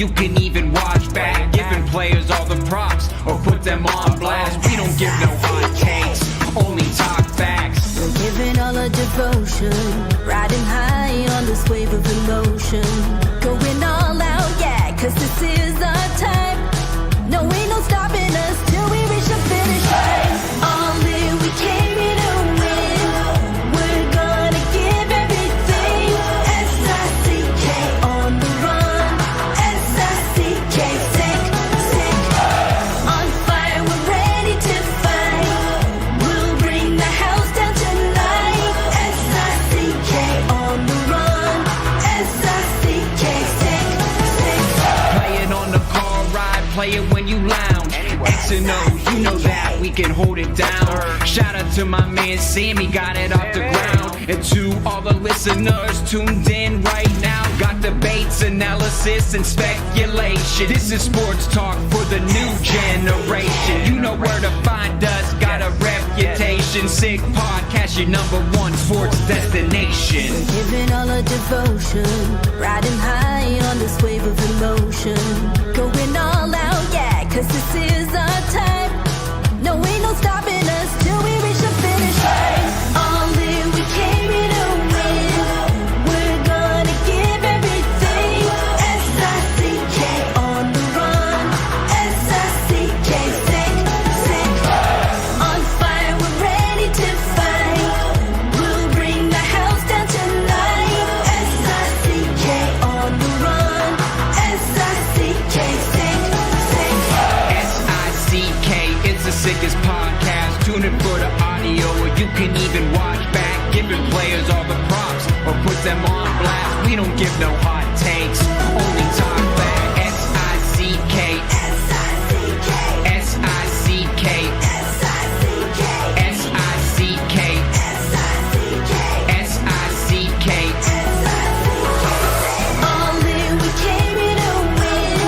you can even watch back. Giving players all the props or put them on blast. We don't give no hot takes, only talk facts. We're giving all our devotion, riding high on this wave of emotion. Going all out, yeah, 'cause this is our time. No, ain't no stopping us till we reach the finish line. All in, we came here to win. We're gonna give everything. S-I-C-K on the run. S-I-C-K, sick, sick. On fire, we're ready to fight. We'll bring the house down tonight. S-I-C-K on the run. S-I-C-K, sick, sick. Play it on the car ride, play it when you lounge. X and O, you know that we can hold it down. Shout out to my man Sammy, got it off the ground. And to all the listeners tuned in right now, got debates, analysis, and speculation. This is sports talk for the new generation. You know where to find us, got a reputation. Sick podcast, your #1 sports destination. Giving all our devotion, riding high on this wave of emotion. Going all out, yeah, 'cause this is our time. No, ain't no stopping us till we reach the finish line. All in, we came here to win. We're gonna give everything. S-I-C-K on the run. S-I-C-K, sick, sick. On fire, we're ready to fight. We'll bring the house down tonight. S-I-C-K on the run. S-I-C-K, sick, sick. S-I-C-K, it's the sickest podcast. Tune in for the audio, or you can even watch back. Giving players all the props or put them on blast. We don't give no hot takes, only talk back. S-I-C-K, S-I-C-K, S-I-C-K, S-I-C-K, S-I-C-K, S-I-C-K, S-I-C-K. All in, we came here to win.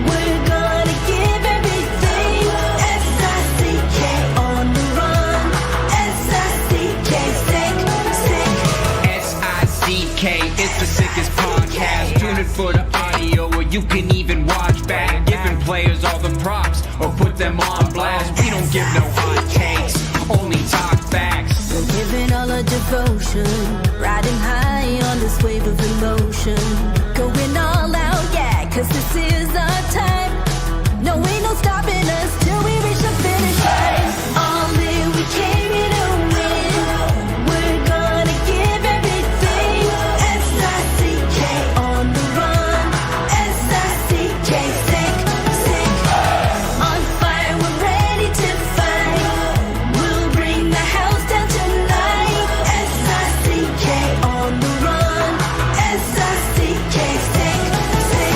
We're gonna give everything. S-I-C-K on the run. S-I-C-K, sick, sick. S-I-C-K, it's the sickest podcast. Tune in for the audio, or you can even watch back. Giving players all the props or put them on blast. We don't give no hot takes, only talk facts. We're giving all our devotion, riding high on this wave of emotion. Going all out, yeah, 'cause this is our time. No, ain't no stopping us till we reach the finish line. All in, we came here to win. We're gonna give everything. S-I-C-K on the run. S-I-C-K, sick, sick. On fire, we're ready to fight. We'll bring the house down tonight. S-I-C-K on the run. S-I-C-K, sick, sick.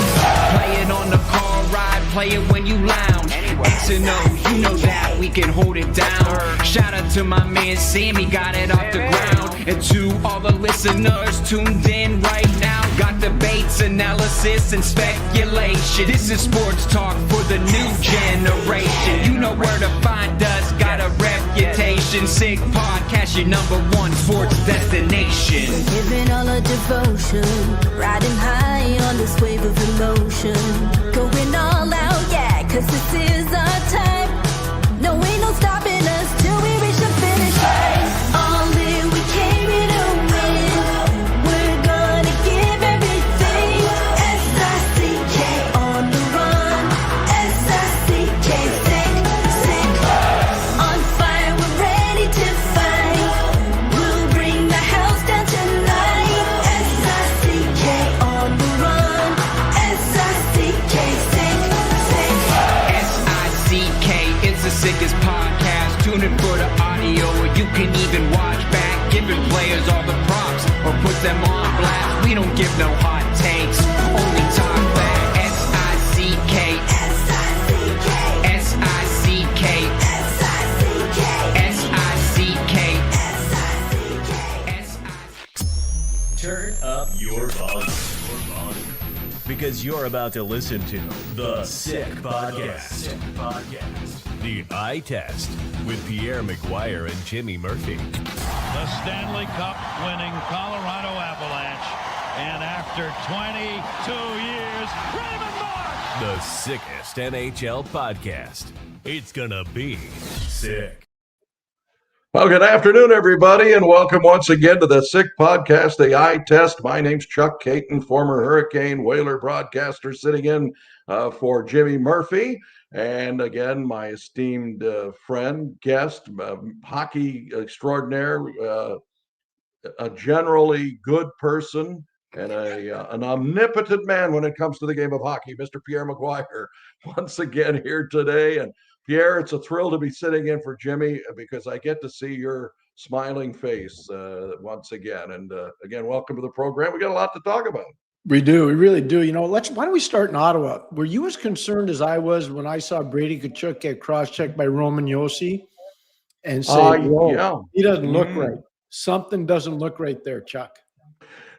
Play it on the car ride, play it when you lounge. X and O, you know that we can hold it down. Shout out to my man Sammy, got it off the ground. And to all the listeners tuned in right now, got debates, analysis, and speculation. This is sports talk for the new generation. You know where to find us, got a reputation. Sick podcast, your #1 sports destination. Giving all our devotion, riding high on this wave of emotion. Going all out, yeah, 'cause this is our time. No, ain't no stopping us till we reach the finish line. All in, we came here to win. We're gonna give everything. S-I-C-K on the run. S-I-C-K, sick, sick. On fire, we're ready to fight. We'll bring the house down tonight. S-I-C-K on the run. S-I-C-K, sick, sick. S-I-C-K, it's the sickest podcast. Tune in for the audio, or you can even watch back. Giving players all the props or put them on blast. We don't give no hot takes, only talk back. S-I-C-K, S-I-C-K, S-I-C-K, S-I-C-K, S-I-C-K, S-I-C-K. Turn up your volume. Because you're about to listen to The Sick Podcast. The Eye Test with Pierre McGuire and Jimmy Murphy. The Stanley Cup winning Colorado Avalanche. And after 22 years, Raymond Moore The sickest NHL podcast. It's gonna be sick. Well, good afternoon, everybody, and welcome once again to the Sick Podcast, the Eye Test. My name's Chuck Kaiton, former Hurricane Whaler broadcaster, sitting in for Jimmy Murphy. And again, my esteemed friend, guest, hockey extraordinaire, a generally good person, and an omnipotent man when it comes to the game of hockey, Mr. Pierre McGuire, once again here today. And Pierre, it's a thrill to be sitting in for Jimmy because I get to see your smiling face once again. And again, welcome to the program. We got a lot to talk about. We do. We really do. You know, why don't we start in Ottawa? Were you as concerned as I was when I saw Brady Tkachuk get cross-checked by Roman Josi and say, yeah, he doesn't look right. Something doesn't look right there, Chuck.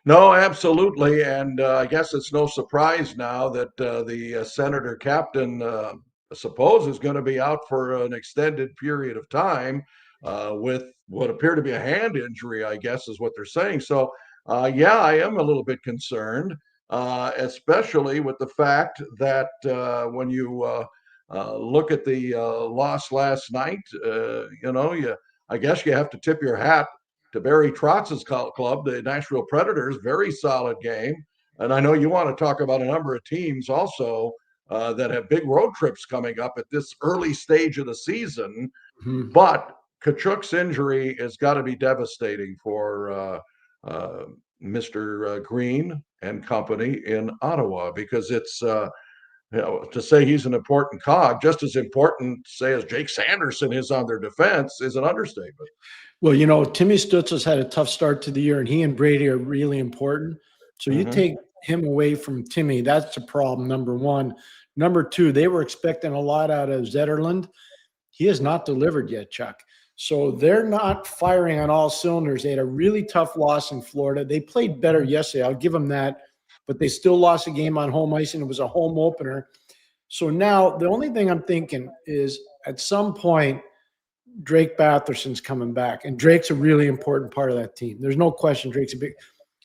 No, absolutely. And I guess it's no surprise now that the Senator captain, I suppose, is going to be out for an extended period of time with what appeared to be a hand injury, I guess is what they're saying. So, yeah, I am a little bit concerned, especially with the fact that when you look at the loss last night, I guess you have to tip your hat to Barry Trotz's club, the Nashville Predators. Very solid game. And I know you want to talk about a number of teams also that have big road trips coming up at this early stage of the season. Mm-hmm. But Tkachuk's injury has got to be devastating for Mr. Green and company in Ottawa, because it's, to say he's an important cog, just as important, say, as Jake Sanderson is on their defense, is an understatement. Well, you know, Timmy Stützle's had a tough start to the year, and he and Brady are really important. So you take him away from Timmy, that's a problem, number one. Number two, they were expecting a lot out of Zetterlund. He has not delivered yet, Chuck. So they're not firing on all cylinders. They had a really tough loss in Florida. They played better yesterday. I'll give them that. But they still lost a game on home ice, and it was a home opener. So now the only thing I'm thinking is at some point, Drake Batherson's coming back, and Drake's a really important part of that team. There's no question Drake's a big.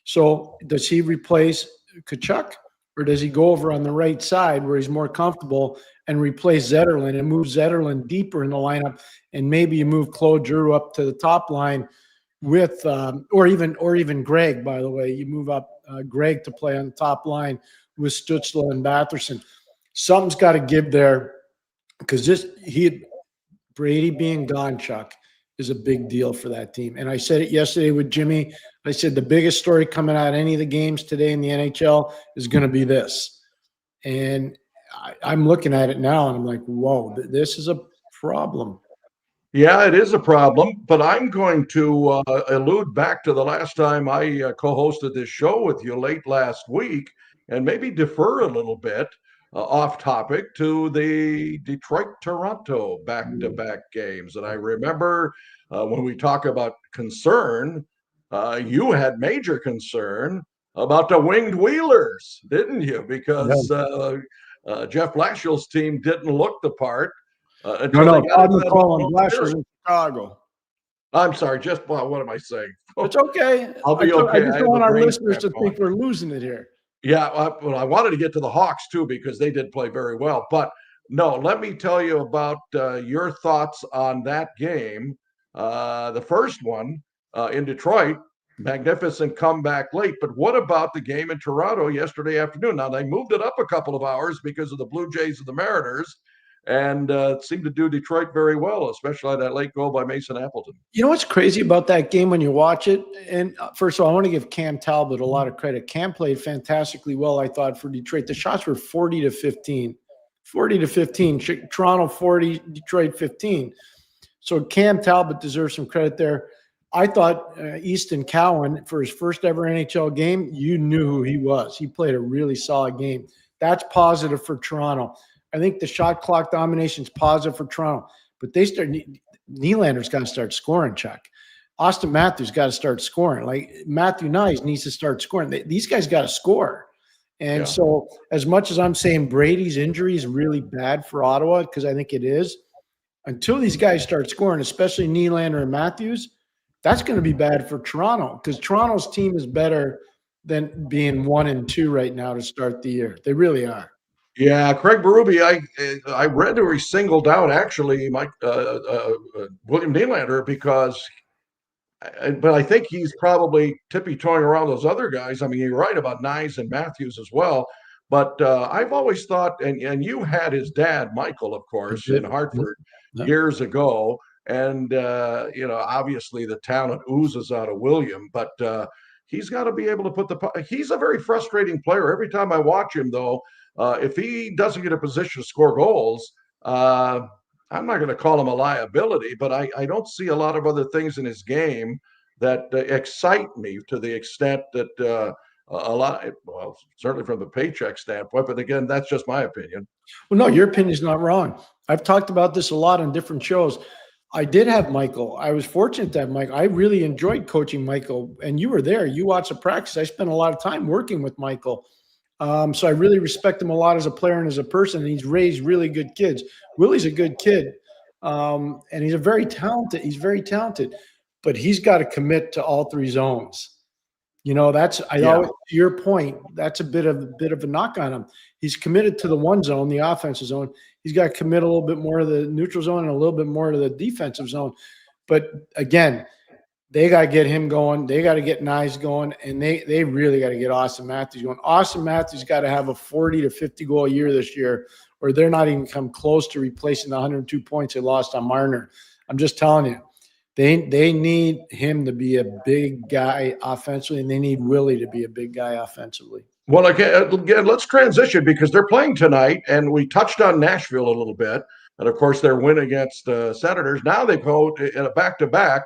So does he replace Tkachuk, or does he go over on the right side where he's more comfortable and replace Zetterlund and move Zetterlund deeper in the lineup, and maybe you move Claude Giroux up to the top line with or even Greg, by the way. You move up Greg to play on the top line with Stützle and Batherson. Something's got to give there, because Brady being gone, Chuck, is a big deal for that team. And I said it yesterday with Jimmy. I said the biggest story coming out of any of the games today in the NHL is going to be this. And I'm looking at it now, and I'm like, whoa, this is a problem. Yeah, it is a problem, but I'm going to allude back to the last time I co-hosted this show with you late last week, and maybe defer a little bit off topic to the Detroit-Toronto back-to-back games. And I remember when we talk about concern, you had major concern about the Winged Wheelers, didn't you? Because Jeff Blashill's team didn't look the part. Todd McCall and Blashill in Chicago. I'm sorry, what am I saying? It's okay. I'll be okay. I just don't want our listeners to think we're losing it here. Yeah, well, I wanted to get to the Hawks too, because they did play very well. But no, let me tell you about your thoughts on that game. The first one in Detroit, magnificent comeback late. But what about the game in Toronto yesterday afternoon? Now, they moved it up a couple of hours because of the Blue Jays and the Mariners, and it seemed to do Detroit very well, especially that late goal by Mason Appleton. You know what's crazy about that game when you watch it? And first of all, I want to give Cam Talbot a lot of credit. Cam played fantastically well, I thought, for Detroit. The shots were 40-15. 40-15. Toronto 40, Detroit 15. So Cam Talbot deserves some credit there. I thought Easton Cowan, for his first ever NHL game, you knew who he was. He played a really solid game. That's positive for Toronto. I think the shot clock domination is positive for Toronto. But Nylander's got to start scoring, Chuck. Austin Matthews got to start scoring. Like Matthew Nyes needs to start scoring. These guys got to score. And so as much as I'm saying Brady's injury is really bad for Ottawa, because I think it is, until these guys start scoring, especially Nylander and Matthews, that's going to be bad for Toronto, because Toronto's team is better than being 1-2 right now to start the year. They really are. Yeah, Craig Berube, I read where he singled out actually Mike William Nylander because, but I think he's probably tippy-toeing around those other guys. I mean, you're right about Nyes and Matthews as well. But I've always thought, and you had his dad, Michael, of course, in Hartford years ago. And, obviously the talent oozes out of William, but he's got to be able to put he's a very frustrating player. Every time I watch him, though, if he doesn't get a position to score goals, I'm not going to call him a liability, but I don't see a lot of other things in his game that excite me to the extent that well, certainly from the paycheck standpoint, but again, that's just my opinion. Well, no, your opinion's not wrong. I've talked about this a lot on different shows. I did have Michael. I was fortunate to have Michael. I really enjoyed coaching Michael, and you were there. You watched the practice. I spent a lot of time working with Michael. So I really respect him a lot as a player and as a person. And he's raised really good kids. Willie's a good kid. And he's very talented, but he's got to commit to all three zones. Always, to your point, that's a bit of a knock on him. He's committed to the one zone, the offensive zone. He's got to commit a little bit more to the neutral zone and a little bit more to the defensive zone. But again, they got to get him going. They got to get Nyes going, and they really got to get Austin Matthews going. Austin Matthews got to have a 40 to 50 goal a year this year, or they're not even come close to replacing the 102 points they lost on Marner. I'm just telling you, they need him to be a big guy offensively, and they need Willie to be a big guy offensively. Well, again, let's transition because they're playing tonight, and we touched on Nashville a little bit, and of course their win against Senators. Now they go in a back-to-back.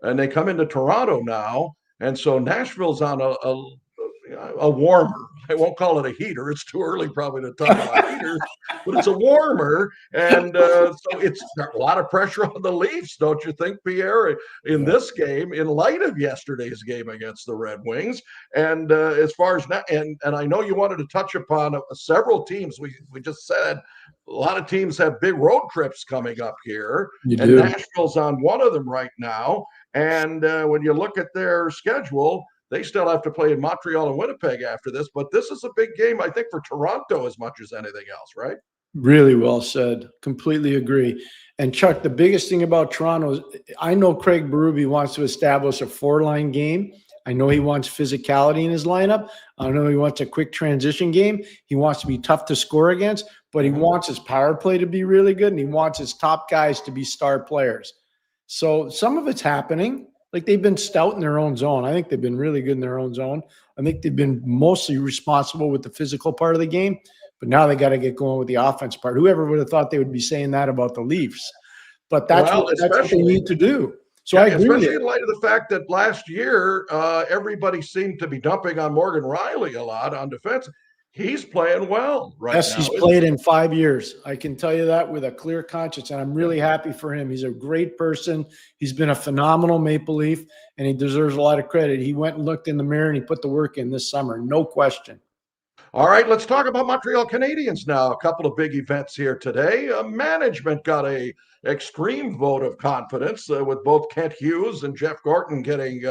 And they come into Toronto now, and so Nashville's on a warmer. I won't call it a heater. It's too early probably to talk about heaters, but it's a warmer, and so it's a lot of pressure on the Leafs, don't you think, Pierre, in this game, in light of yesterday's game against the Red Wings? And as far as that, and I know you wanted to touch upon several teams. We just said a lot of teams have big road trips coming up here, and Nashville's on one of them right now. And when you look at their schedule, they still have to play in Montreal and Winnipeg after this. But this is a big game, I think, for Toronto as much as anything else, right? Really well said. Completely agree. And Chuck, the biggest thing about Toronto is I know Craig Berube wants to establish a four-line game. I know he wants physicality in his lineup. I know he wants a quick transition game. He wants to be tough to score against, but he wants his power play to be really good, and he wants his top guys to be star players. So some of it's happening. Like they've been stout in their own zone. I think they've been really good in their own zone. I think they've been mostly responsible with the physical part of the game, but now they got to get going with the offense part. Whoever would have thought they would be saying that about the Leafs? But that's what they need to do. So I agree. Especially in light of the fact that last year, everybody seemed to be dumping on Morgan Riley a lot on defense. He's playing well right now. Yes, he's played in 5 years. I can tell you that with a clear conscience, and I'm really happy for him. He's a great person. He's been a phenomenal Maple Leaf, and he deserves a lot of credit. He went and looked in the mirror, and he put the work in this summer, no question. All right, let's talk about Montreal Canadiens now. A couple of big events here today. Management got a extreme vote of confidence with both Kent Hughes and Jeff Gorton getting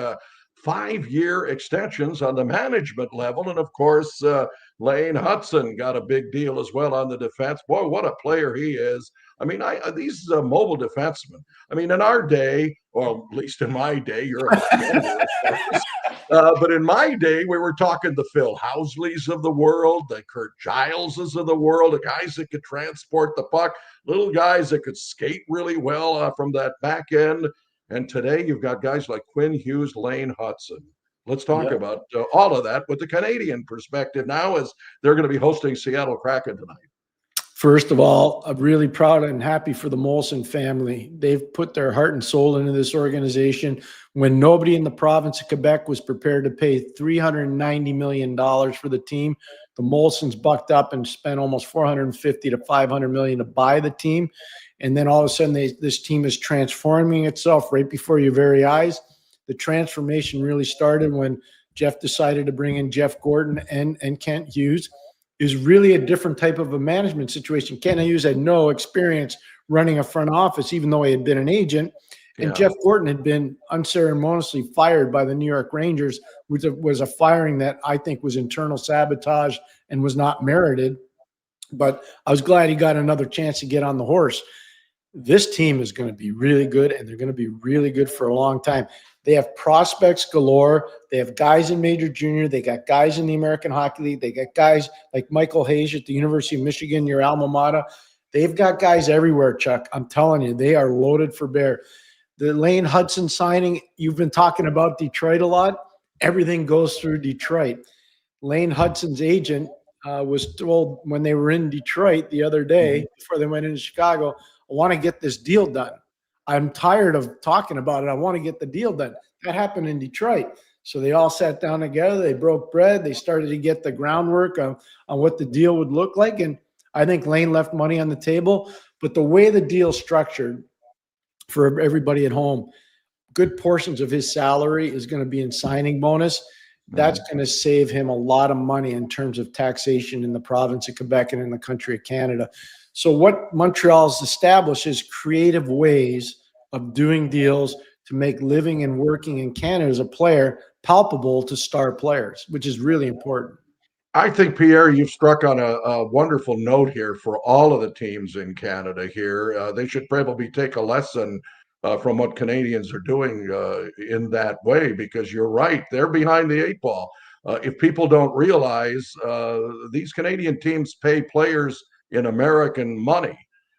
5-year extensions on the management level. And of course, Lane Hudson got a big deal as well on the defense. Boy, what a player he is. I mean, these mobile defensemen. I mean, in our day, or at least in my day, you're a but in my day, we were talking the Phil Housleys of the world, the Kurt Gileses of the world, the guys that could transport the puck, little guys that could skate really well from that back end. And today you've got guys like Quinn Hughes, Lane Hudson. Let's talk about all of that with the Canadian perspective now as they're going to be hosting Seattle Kraken tonight. First of all, I'm really proud and happy for the Molson family. They've put their heart and soul into this organization when nobody in the province of Quebec was prepared to pay $390 million for the team. The Molsons bucked up and spent almost $450 to $500 million to buy the team. And then all of a sudden, this team is transforming itself right before your very eyes. The transformation really started when Jeff decided to bring in Jeff Gorton and Kent Hughes. Is really a different type of a management situation. Kent Hughes had no experience running a front office, even though he had been an agent. And Jeff Gorton had been unceremoniously fired by the New York Rangers, which was a firing that I think was internal sabotage and was not merited. But I was glad he got another chance to get on the horse. This team is going to be really good, and they're going to be really good for a long time. They have prospects galore. They have guys in Major Junior. They got guys in the American Hockey League. They got guys like Michael Hayes at the University of Michigan, your alma mater. They've got guys everywhere, Chuck. I'm telling you, they are loaded for bear. The Lane Hudson signing, you've been talking about Detroit a lot. Everything goes through Detroit. Lane Hudson's agent was told when they were in Detroit the other day, before they went into Chicago, I want to get this deal done. I'm tired of talking about it. I want to get the deal done. That happened in Detroit. So they all sat down together. They broke bread. They started to get the groundwork on what the deal would look like. And I think Lane left money on the table. But the way the deal's structured for everybody at home, good portions of his salary is going to be in signing bonus. That's going to save him a lot of money in terms of taxation in the province of Quebec and in the country of Canada. So what Montreal's established is creative ways of doing deals to make living and working in Canada as a player palpable to star players, which is really important. I think, Pierre, you've struck on a wonderful note here for all of the teams in Canada here. They should probably take a lesson from what Canadians are doing in that way, because you're right, they're behind the eight ball. If people don't realize, these Canadian teams pay players in American money,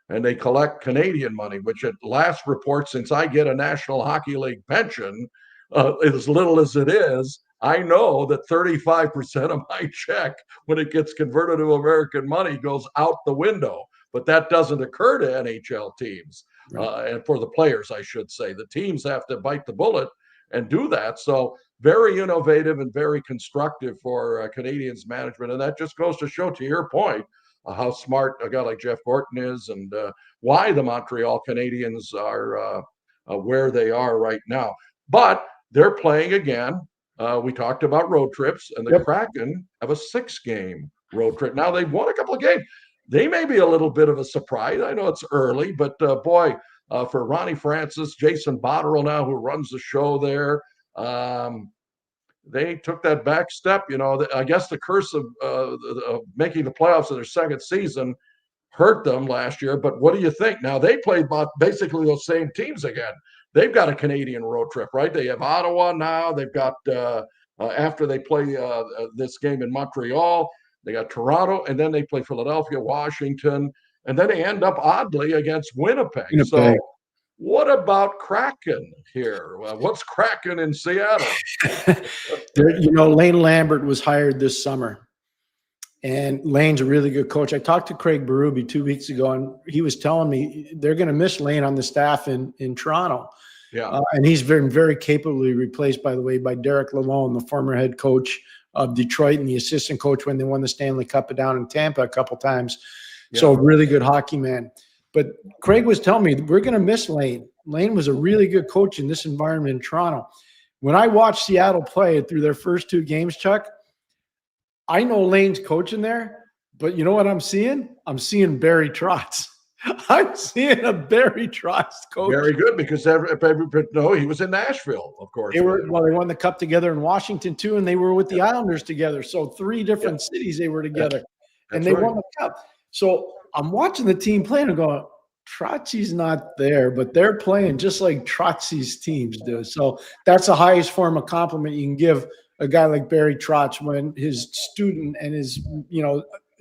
and they collect Canadian money, which at last report, since I get a National Hockey League pension, as little as it is, I know that 35% of my check, when it gets converted to American money, goes out the window. But that doesn't occur to NHL teams, and for the players, I should say. The teams have to bite the bullet and do that. So very innovative and very constructive for Canadiens management. And that just goes to show, to your point, how smart a guy like Jeff Gorton is, and why the Montreal Canadiens are where they are right now. But they're playing again. We talked about road trips, and the Kraken have a 6-game road trip. Now, they've won a couple of games. They may be a little bit of a surprise. I know it's early, but boy, for Ronnie Francis, Jason Botterill now, who runs the show there, they took that back step. You know, I guess the curse of making the playoffs in their second season hurt them last year. But what do you think? Now, they played basically those same teams again. They've got a Canadian road trip, right? They have Ottawa now. They've got, after they play this game in Montreal, they got Toronto, and then they play Philadelphia, Washington, and then they end up oddly against Winnipeg. So what about Kraken here? What's Kraken in Seattle? You know, Lane Lambert was hired this summer, and Lane's a really good coach. I talked to Craig Berube 2 weeks ago, and he was telling me they're going to miss Lane on the staff in Toronto. Yeah. And he's been very capably replaced, by the way, by Derek Lalonde, the former head coach of Detroit and the assistant coach when they won the Stanley Cup down in Tampa a couple times. Yeah. So really good hockey man. But Craig was telling me we're going to miss Lane. Lane was a really good coach in this environment in Toronto. When I watched Seattle play through their first 2 games, Chuck, I know Lane's coaching there, but you know what I'm seeing? I'm seeing Barry Trotz. I'm seeing a Barry Trotz coach. Very good, because everybody know he was in Nashville, of course. They won the Cup together in Washington too, and they were with the Islanders together. So 3 different cities they were together, and they won the Cup. So I'm watching the team playing and going, Trotzy's not there, but they're playing just like Trotzy's teams do. So that's the highest form of compliment you can give a guy like Barry Trotz, when his student and his,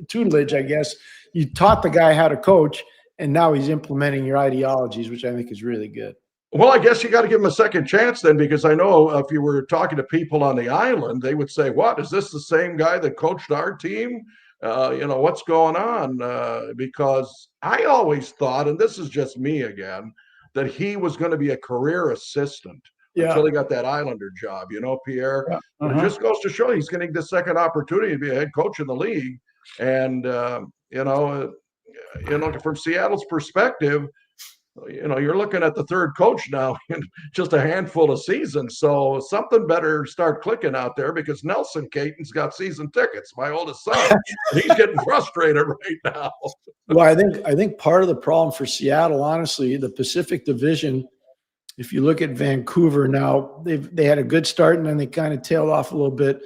tutelage, I guess, you taught the guy how to coach, and now he's implementing your ideologies, which I think is really good. Well, I guess you got to give him a second chance then, because I know if you were talking to people on the island, they would say, what, is this the same guy that coached our team? What's going on? Because I always thought, and this is just me again, that he was going to be a career assistant until he got that Islander job, Pierre. Yeah. It just goes to show he's getting the second opportunity to be a head coach in the league. And, from Seattle's perspective, you're looking at the third coach now in just a handful of seasons. So something better start clicking out there, because Nelson Kaiton's got season tickets, my oldest son. He's getting frustrated right now. Well, I think part of the problem for Seattle, honestly, the Pacific Division, if you look at Vancouver now, they had a good start, and then they kind of tailed off a little bit.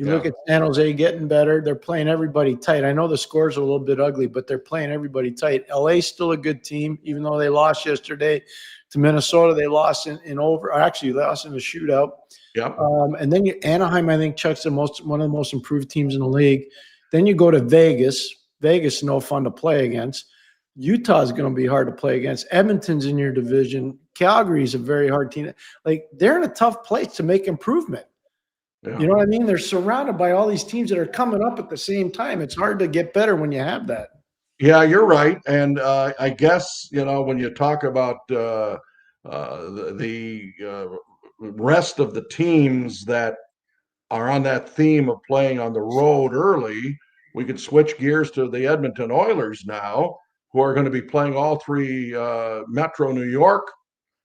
You look at San Jose getting better. They're playing everybody tight. I know the scores are a little bit ugly, but they're playing everybody tight. LA's still a good team, even though they lost yesterday to Minnesota. They lost in over. Actually, lost in a shootout. Yep. And then Anaheim, I think, Chuck's one of the most improved teams in the league. Then you go to Vegas. Vegas is no fun to play against. Utah's going to be hard to play against. Edmonton's in your division. Calgary's a very hard team. Like, they're in a tough place to make improvement. Yeah. You know what I mean? They're surrounded by all these teams that are coming up at the same time. It's hard to get better when you have that. Yeah, you're right. And I guess, when you talk about the rest of the teams that are on that theme of playing on the road early, we could switch gears to the Edmonton Oilers now, who are going to be playing all three Metro New York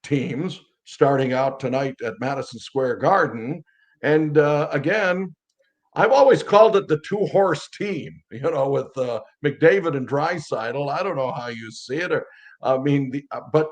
teams starting out tonight at Madison Square Garden. And again, I've always called it the two-horse team, with McDavid and Draisaitl. I don't know how you see it. But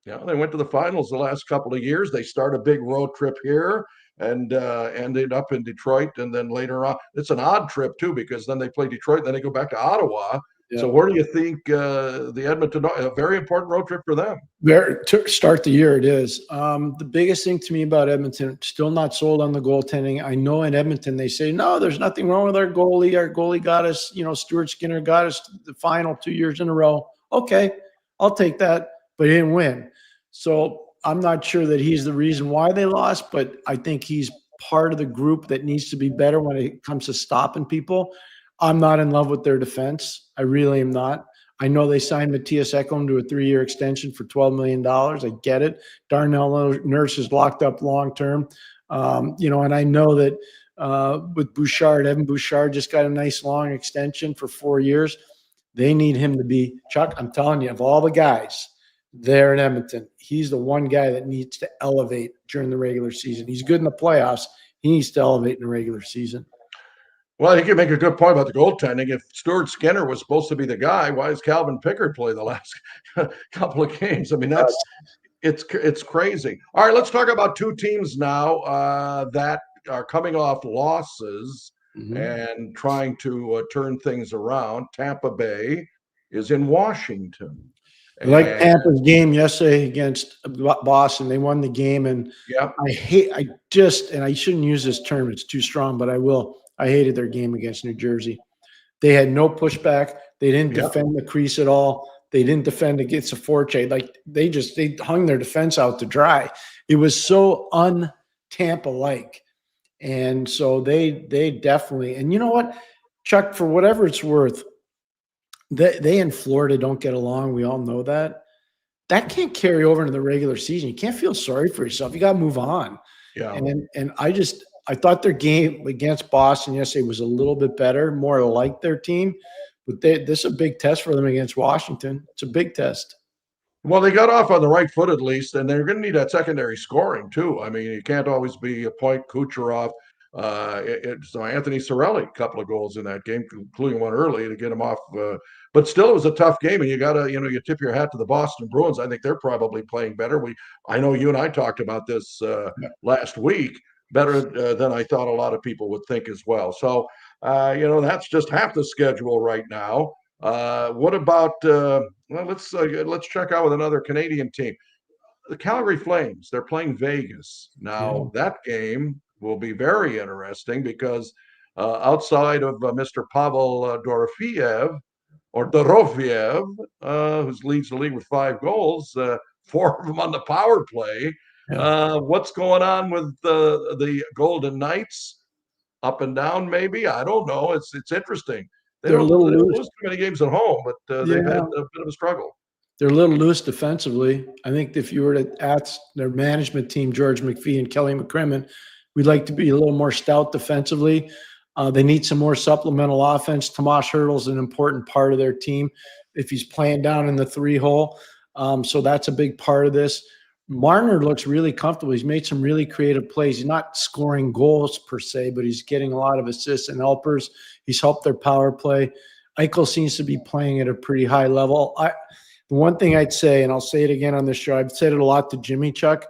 they went to the finals the last couple of years. They start a big road trip here and ended up in Detroit. And then later on, it's an odd trip too, because then they play Detroit, then they go back to Ottawa. Yeah. So where do you think the Edmonton, a very important road trip for them? To start the year, it is. The biggest thing to me about Edmonton, still not sold on the goaltending. I know in Edmonton they say, no, there's nothing wrong with our goalie. Our goalie got us, Stuart Skinner got us to the final 2 years in a row. Okay, I'll take that, but he didn't win. So I'm not sure that he's the reason why they lost, but I think he's part of the group that needs to be better when it comes to stopping people. I'm not in love with their defense. I really am not. I know they signed Matthias Ekholm to a 3-year extension for $12 million. I get it. Darnell Nurse is locked up long-term. And I know that with Bouchard, Evan Bouchard just got a nice long extension for 4 years. They need him to be, Chuck, I'm telling you, of all the guys there in Edmonton, he's the one guy that needs to elevate during the regular season. He's good in the playoffs. He needs to elevate in the regular season. Well, I think you make a good point about the goaltending. If Stuart Skinner was supposed to be the guy, why does Calvin Pickard play the last couple of games? I mean, it's crazy. All right, let's talk about two teams now that are coming off losses and trying to turn things around. Tampa Bay is in Washington. Like Tampa's game yesterday against Boston, they won the game, and I shouldn't use this term; it's too strong, but I will. I hated their game against New Jersey. They had no pushback. They didn't defend the crease at all. They didn't defend against a forecheck. Like they hung their defense out to dry. It was so un-Tampa-like. And so they definitely, and you know what, Chuck, for whatever it's worth, they in Florida don't get along. We all know that. That can't carry over into the regular season. You can't feel sorry for yourself. You got to move on. Yeah. And I thought their game against Boston yesterday was a little bit better, more like their team. But this is a big test for them against Washington. It's a big test. Well, they got off on the right foot at least, and they're going to need that secondary scoring too. I mean, you can't always be a point Kucherov. So Anthony Cirelli, a couple of goals in that game, including one early to get him off. But still, it was a tough game, and you got to, you tip your hat to the Boston Bruins. I think they're probably playing better. I know you and I talked about this last week. Better than I thought a lot of people would think as well. So, that's just half the schedule right now. What about? Let's check out with another Canadian team, the Calgary Flames. They're playing Vegas now. That game will be very interesting because outside of Mr. Pavel Dorofeyev, who leads the league with 5 goals, 4 of them on the power play. What's going on with the Golden Knights? Up and down, maybe? I don't know. It's interesting. They don't lose too many games at home, but they've had a bit of a struggle. They're a little loose defensively. I think if you were to ask their management team, George McPhee and Kelly McCrimmon, we'd like to be a little more stout defensively. They need some more supplemental offense. Tomas Hertl's an important part of their team if he's playing down in the 3-hole. So that's a big part of this. Marner looks really comfortable. He's made some really creative plays. He's not scoring goals per se, but he's getting a lot of assists and helpers. He's helped their power play. Eichel seems to be playing at a pretty high level. The one thing I'd say, and I'll say it again on this show, I've said it a lot to Jimmy, Chuck,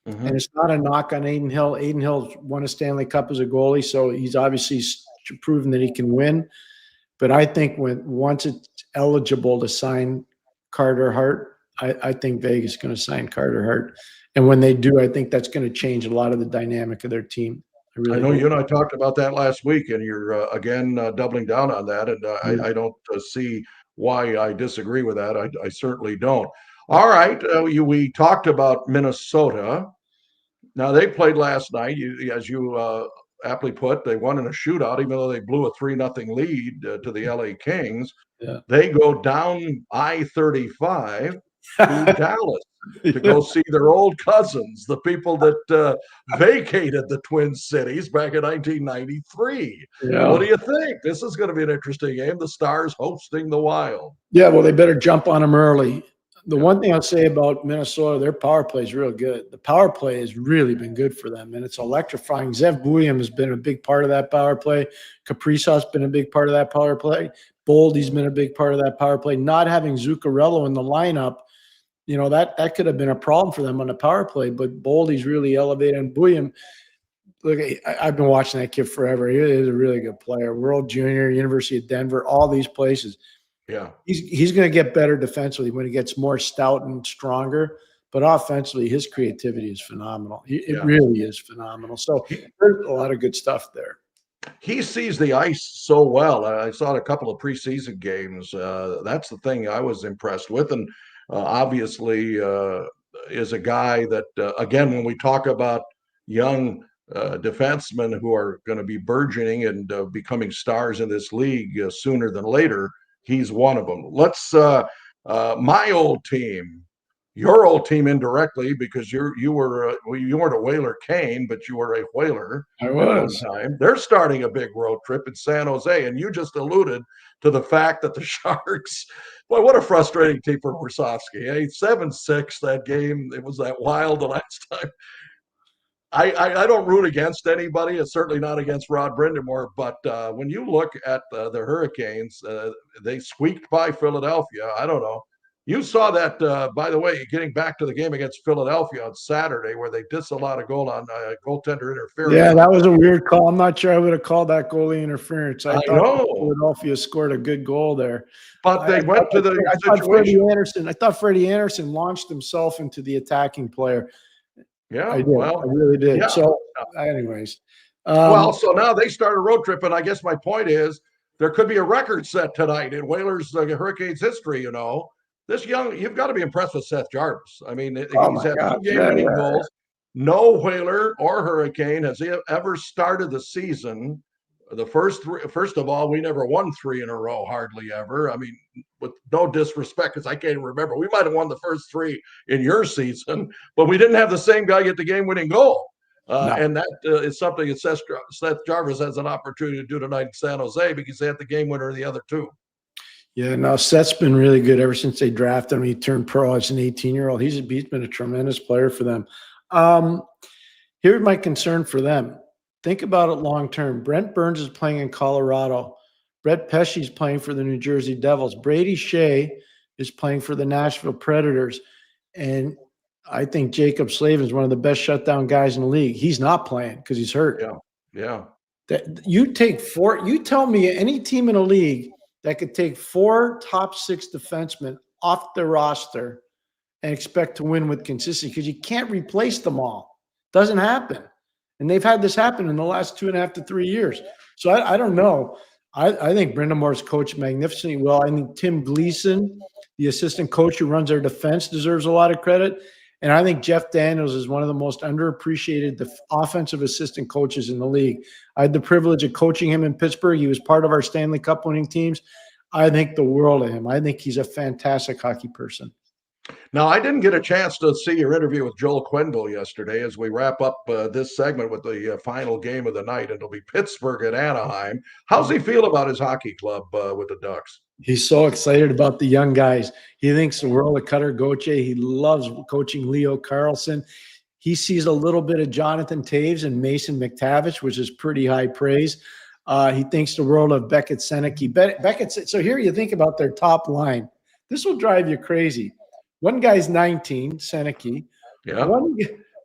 And it's not a knock on Aiden Hill. Aiden Hill won a Stanley Cup as a goalie, so he's obviously proven that he can win. But I think once it's eligible to sign Carter Hart, I think Vegas is going to sign Carter Hart. And when they do, I think that's going to change a lot of the dynamic of their team. I know you and I talked about that last week, and you're again doubling down on that. And I don't see why I disagree with that. I certainly don't. All right, we talked about Minnesota. Now they played last night. As you aptly put, they won in a shootout, even though they blew a 3-0 lead to the LA Kings. Yeah. They go down I-35 to Dallas to go see their old cousins, the people that vacated the Twin Cities back in 1993. Yeah. What do you think? This is going to be an interesting game. The Stars hosting the Wild. Yeah, well, they better jump on them early. The one thing I'll say about Minnesota, their power play is real good. The power play has really been good for them, and it's electrifying. Zev Buium has been a big part of that power play. Kaprizov's been a big part of that power play. Boldy's been a big part of that power play. Not having Zuccarello in the lineup, that could have been a problem for them on the power play, but Boldy's really elevated. And Buium, look, I've been watching that kid forever. He is a really good player. World Junior, University of Denver, all these places. Yeah, he's going to get better defensively when he gets more stout and stronger. But offensively, his creativity is phenomenal. It really is phenomenal. So there's a lot of good stuff there. He sees the ice so well. I saw a couple of preseason games. That's the thing I was impressed with. And obviously is a guy that, again, when we talk about young defensemen who are going to be burgeoning and becoming stars in this league sooner than later, he's one of them. Let's my old team, your old team indirectly, because you weren't a Whaler Kane, but you were a Whaler. I was. At one time. They're starting a big road trip in San Jose, and you just alluded to the fact that the Sharks. Boy, what a frustrating team for Warsofsky. 7-6 that game. It was that Wild the last time. I don't root against anybody. It's certainly not against Rod Brindamore. But when you look at the Hurricanes, they squeaked by Philadelphia. I don't know. You saw that, by the way, getting back to the game against Philadelphia on Saturday, where they disallowed a goal on goaltender interference. Yeah, that was a weird call. I'm not sure I would have called that goalie interference. I thought know. Philadelphia scored a good goal there. But they went to the situation. I thought Freddie Anderson launched himself into the attacking player. Yeah, I did. I really did. Yeah. So, anyways. So now they start a road trip, and I guess my point is there could be a record set tonight in Whalers Hurricanes history, You've got to be impressed with Seth Jarvis. I mean, he's had 2 game-winning goals. No Whaler or Hurricane has ever started the season. The first of all, we never won 3 in a row, hardly ever. I mean, with no disrespect, because I can't even remember. We might have won the first 3 in your season, but we didn't have the same guy get the game-winning goal. And that is something that Seth Jarvis has an opportunity to do tonight in San Jose, because they had the game winner in the other 2. Yeah, no, Seth's been really good ever since they drafted him. He turned pro as an 18-year-old. He's been a tremendous player for them. Here's my concern for them. Think about it long term. Brent Burns is playing in Colorado. Brett Pesce is playing for the New Jersey Devils. Brady Shea is playing for the Nashville Predators. And I think Jacob Slavin is one of the best shutdown guys in the league. He's not playing because he's hurt. Yeah. You take 4. You tell me any team in the league that could take 4 top 6 defensemen off the roster and expect to win with consistency, because you can't replace them all. Doesn't happen. And they've had this happen in the last 2.5 to 3 years. So I don't know. I think Brindamore's coached magnificently well. I think Tim Gleason, the assistant coach who runs their defense, deserves a lot of credit. And I think Jeff Daniels is one of the most underappreciated offensive assistant coaches in the league. I had the privilege of coaching him in Pittsburgh. He was part of our Stanley Cup winning teams. I think the world of him. I think he's a fantastic hockey person. Now, I didn't get a chance to see your interview with Joel Quenneville yesterday as we wrap up this segment with the final game of the night. It'll be Pittsburgh at Anaheim. How's he feel about his hockey club with the Ducks? He's so excited about the young guys. He thinks the world of Cutter Gauthier. He loves coaching Leo Carlson. He sees a little bit of Jonathan Taves and Mason McTavish, which is pretty high praise. He thinks the world of Beckett Seneke. So here you think about their top line. This will drive you crazy. One guy's 19, Seneke. Yeah.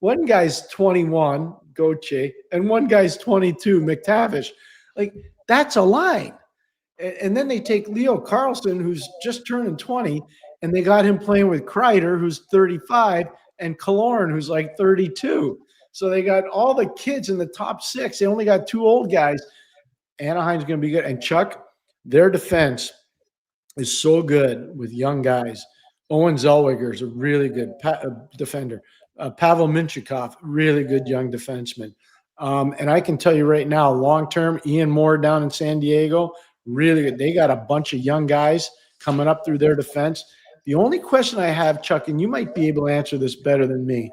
one guy's 21, Gauthier, and one guy's 22, McTavish. Like, that's a line. And then they take Leo Carlson, who's just turning 20, and they got him playing with Kreider, who's 35, and Killorn, who's like 32. So they got all the kids in the top 6. They only got 2 old guys. Anaheim's going to be good. And Chuck, their defense is so good with young guys. Owen Zellweger is a really good defender. Pavel Minchikov, really good young defenseman. And I can tell you right now, long-term, Ian Moore down in San Diego, really good. They got a bunch of young guys coming up through their defense. The only question I have, Chuck, and you might be able to answer this better than me,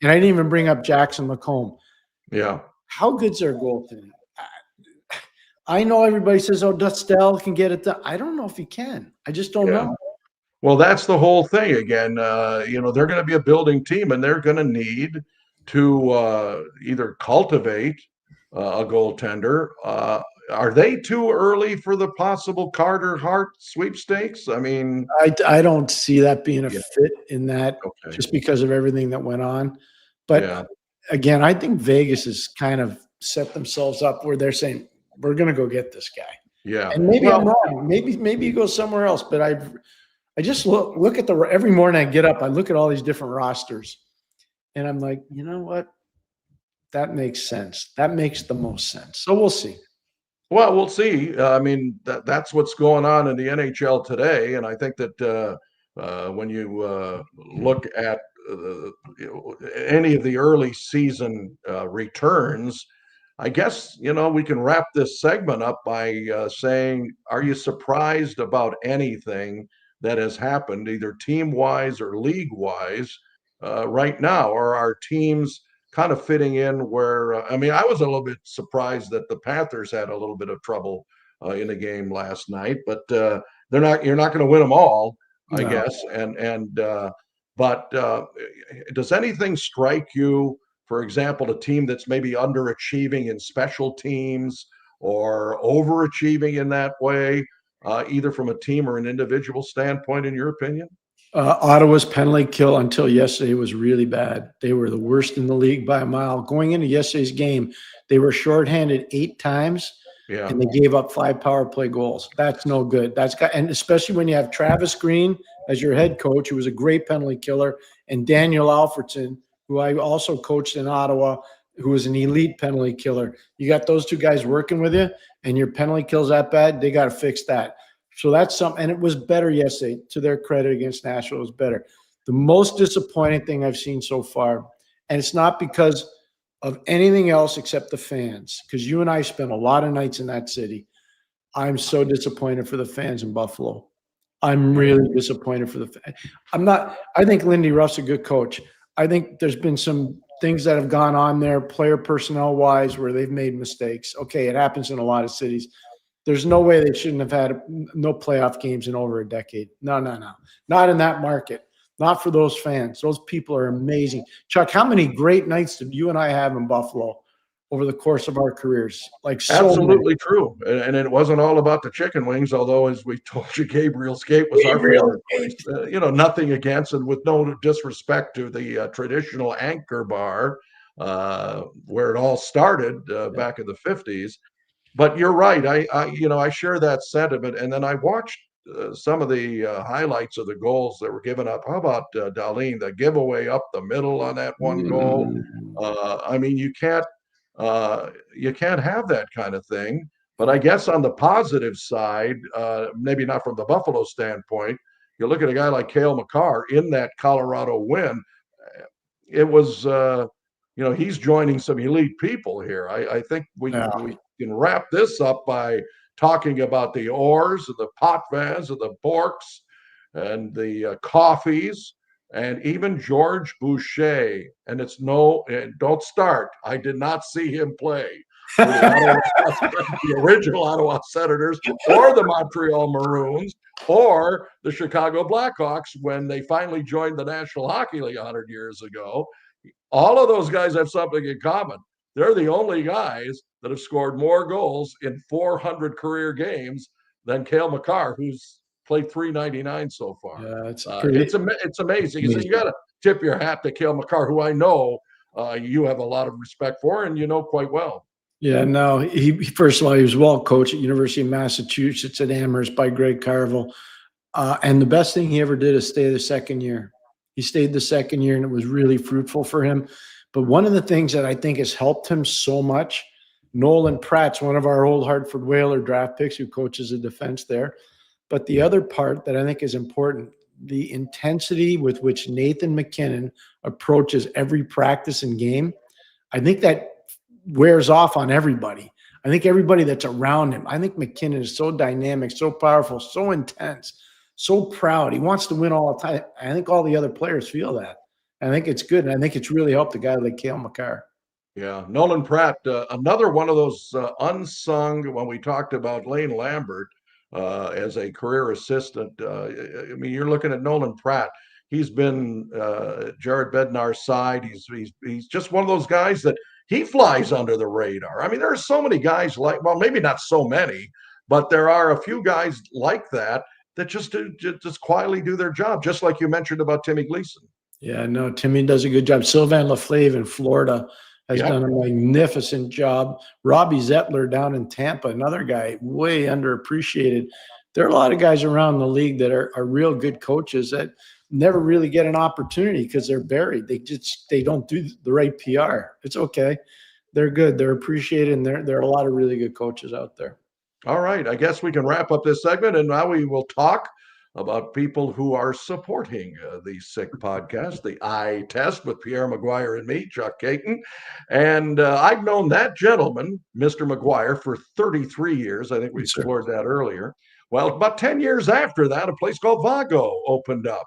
and I didn't even bring up Jackson Lacombe. Yeah. How good's their goaltending? I know everybody says, oh, Dustel can get it done. I don't know if he can. I just don't know. Well, that's the whole thing again. They're going to be a building team, and they're going to need to either cultivate a goaltender. Are they too early for the possible Carter Hart sweepstakes? I mean, I don't see that being a fit in that just because of everything that went on. But again, I think Vegas has kind of set themselves up where they're saying, we're going to go get this guy. Yeah. And maybe I'm wrong. Maybe you go somewhere else. But I just look at every morning I get up, I look at all these different rosters, and I'm like, you know what? That makes sense. That makes the most sense. So we'll see. Well, we'll see. I mean, that's what's going on in the NHL today. And I think that when you look at any of the early season returns, I guess, we can wrap this segment up by saying, are you surprised about anything that has happened, either team-wise or league-wise, right now? Or are teams kind of fitting in where, I was a little bit surprised that the Panthers had a little bit of trouble in the game last night, but you're not going to win them all, I guess. But does anything strike you, for example, a team that's maybe underachieving in special teams or overachieving in that way, either from a team or an individual standpoint, in your opinion? Ottawa's penalty kill until yesterday was really bad. They were the worst in the league by a mile. Going into yesterday's game, they were shorthanded 8 times, and they gave up 5 power play goals. That's no good. And especially when you have Travis Green as your head coach, who was a great penalty killer, and Daniel Alfredson, who I also coached in Ottawa, who was an elite penalty killer. You got those 2 guys working with you, and your penalty kill's that bad, they got to fix that. So that's something, and it was better yesterday. To their credit, against Nashville, it was better. The most disappointing thing I've seen so far, and it's not because of anything else except the fans, because you and I spent a lot of nights in that city. I'm so disappointed for the fans in Buffalo. I'm really disappointed for the fans. I think Lindy Ruff's a good coach. I think there's been some things that have gone on there, player personnel-wise, where they've made mistakes. Okay, it happens in a lot of cities. There's no way they shouldn't have had no playoff games in over a decade. No. Not in that market. Not for those fans. Those people are amazing. Chuck, how many great nights did you and I have in Buffalo over the course of our careers? Like, so absolutely true. And it wasn't all about the chicken wings, although, as we told you, Gabriel's Gate was our favorite place. Nothing against, and with no disrespect to the traditional Anchor Bar, where it all started back in the 50s. But you're right. I share that sentiment. And then I watched some of the highlights of the goals that were given up. How about Dahlin, the giveaway up the middle on that one goal? You can't have that kind of thing. But I guess on the positive side, maybe not from the Buffalo standpoint, you look at a guy like Cale Makar in that Colorado win. It was, he's joining some elite people here. I think we can wrap this up by talking about the Orrs and the Potvins and the Borks and the Coffees and even George Boucher. And don't start. I did not see him play for the original Ottawa Senators or the Montreal Maroons or the Chicago Blackhawks when they finally joined the National Hockey League 100 years ago. All of those guys have something in common. They're the only guys that have scored more goals in 400 career games than Cale Makar, who's played 399 so far. Yeah, it's amazing. So you got to tip your hat to Cale Makar, who I know you have a lot of respect for and you know quite well. Yeah, no, he first of all, he was well coached at University of Massachusetts at Amherst by Greg Carville. And the best thing he ever did is stay the second year. He stayed the second year, and it was really fruitful for him. But one of the things that I think has helped him so much, Nolan Pratt's one of our old Hartford Whaler draft picks who coaches the defense there. But the other part that I think is important, the intensity with which Nathan MacKinnon approaches every practice and game, I think that wears off on everybody. I think everybody that's around him. I think MacKinnon is so dynamic, so powerful, so intense, so proud. He wants to win all the time. I think all the other players feel that. I think it's good, and I think it's really helped a guy like Cale Makar. Yeah, Nolan Pratt, another one of those unsung, when we talked about Lane Lambert as a career assistant. I mean, you're looking at Nolan Pratt. He's been Jared Bednar's side. He's just one of those guys that he flies under the radar. I mean, there are so many guys like, well, maybe not so many, but there are a few guys like that just quietly do their job, just like you mentioned about Timmy Gleason. Yeah, no, Timmy does a good job. Sylvain Laflave in Florida has done a magnificent job. Robbie Zettler down in Tampa, another guy way underappreciated. There are a lot of guys around the league that are real good coaches that never really get an opportunity because they're buried. They don't do the right PR. It's okay. They're good. They're appreciated, and there are a lot of really good coaches out there. All right. I guess we can wrap up this segment, and now we will talk about people who are supporting the Sick Podcast, the Eye Test with Pierre McGuire and me, Chuck Kaiton. And I've known that gentleman, Mr. McGuire, for 33 years. I think we explored that earlier. Well, about 10 years after that, a place called Vago opened up.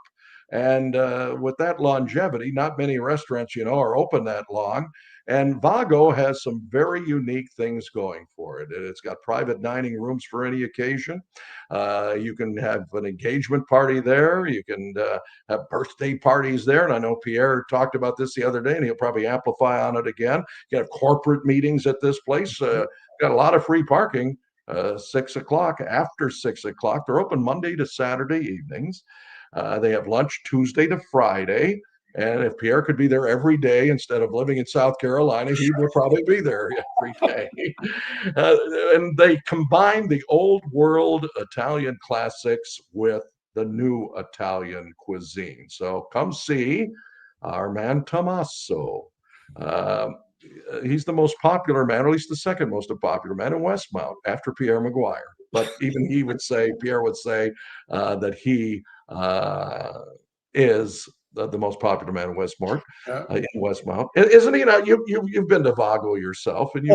And with that longevity, not many restaurants, are open that long. And Vago has some very unique things going for it. It's got private dining rooms for any occasion. You can have an engagement party there. You can have birthday parties there. And I know Pierre talked about this the other day, and he'll probably amplify on it again. You have corporate meetings at this place. Got a lot of free parking. 6 o'clock, after 6 o'clock. They're open Monday to Saturday evenings. They have lunch Tuesday to Friday. And if Pierre could be there every day instead of living in South Carolina, he would probably be there every day. And they combine the old world Italian classics with the new Italian cuisine. So come see our man Tommaso. He's the most popular man, or at least the second most popular man in Westmount after Pierre McGuire. But even Pierre would say that he is the most popular man in Westmount. Isn't he? You've been to Vago yourself, and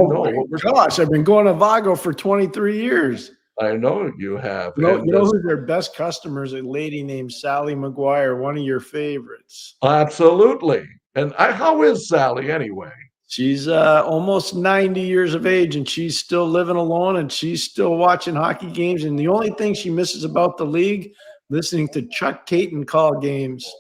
Gosh, I've been going to Vago for 23 years. I know you have. You know who's their best customers? A lady named Sally McGuire, one of your favorites. Absolutely. And how is Sally anyway? She's almost 90 years of age, and she's still living alone, and she's still watching hockey games. And the only thing she misses about the league, listening to Chuck Kaiton call games.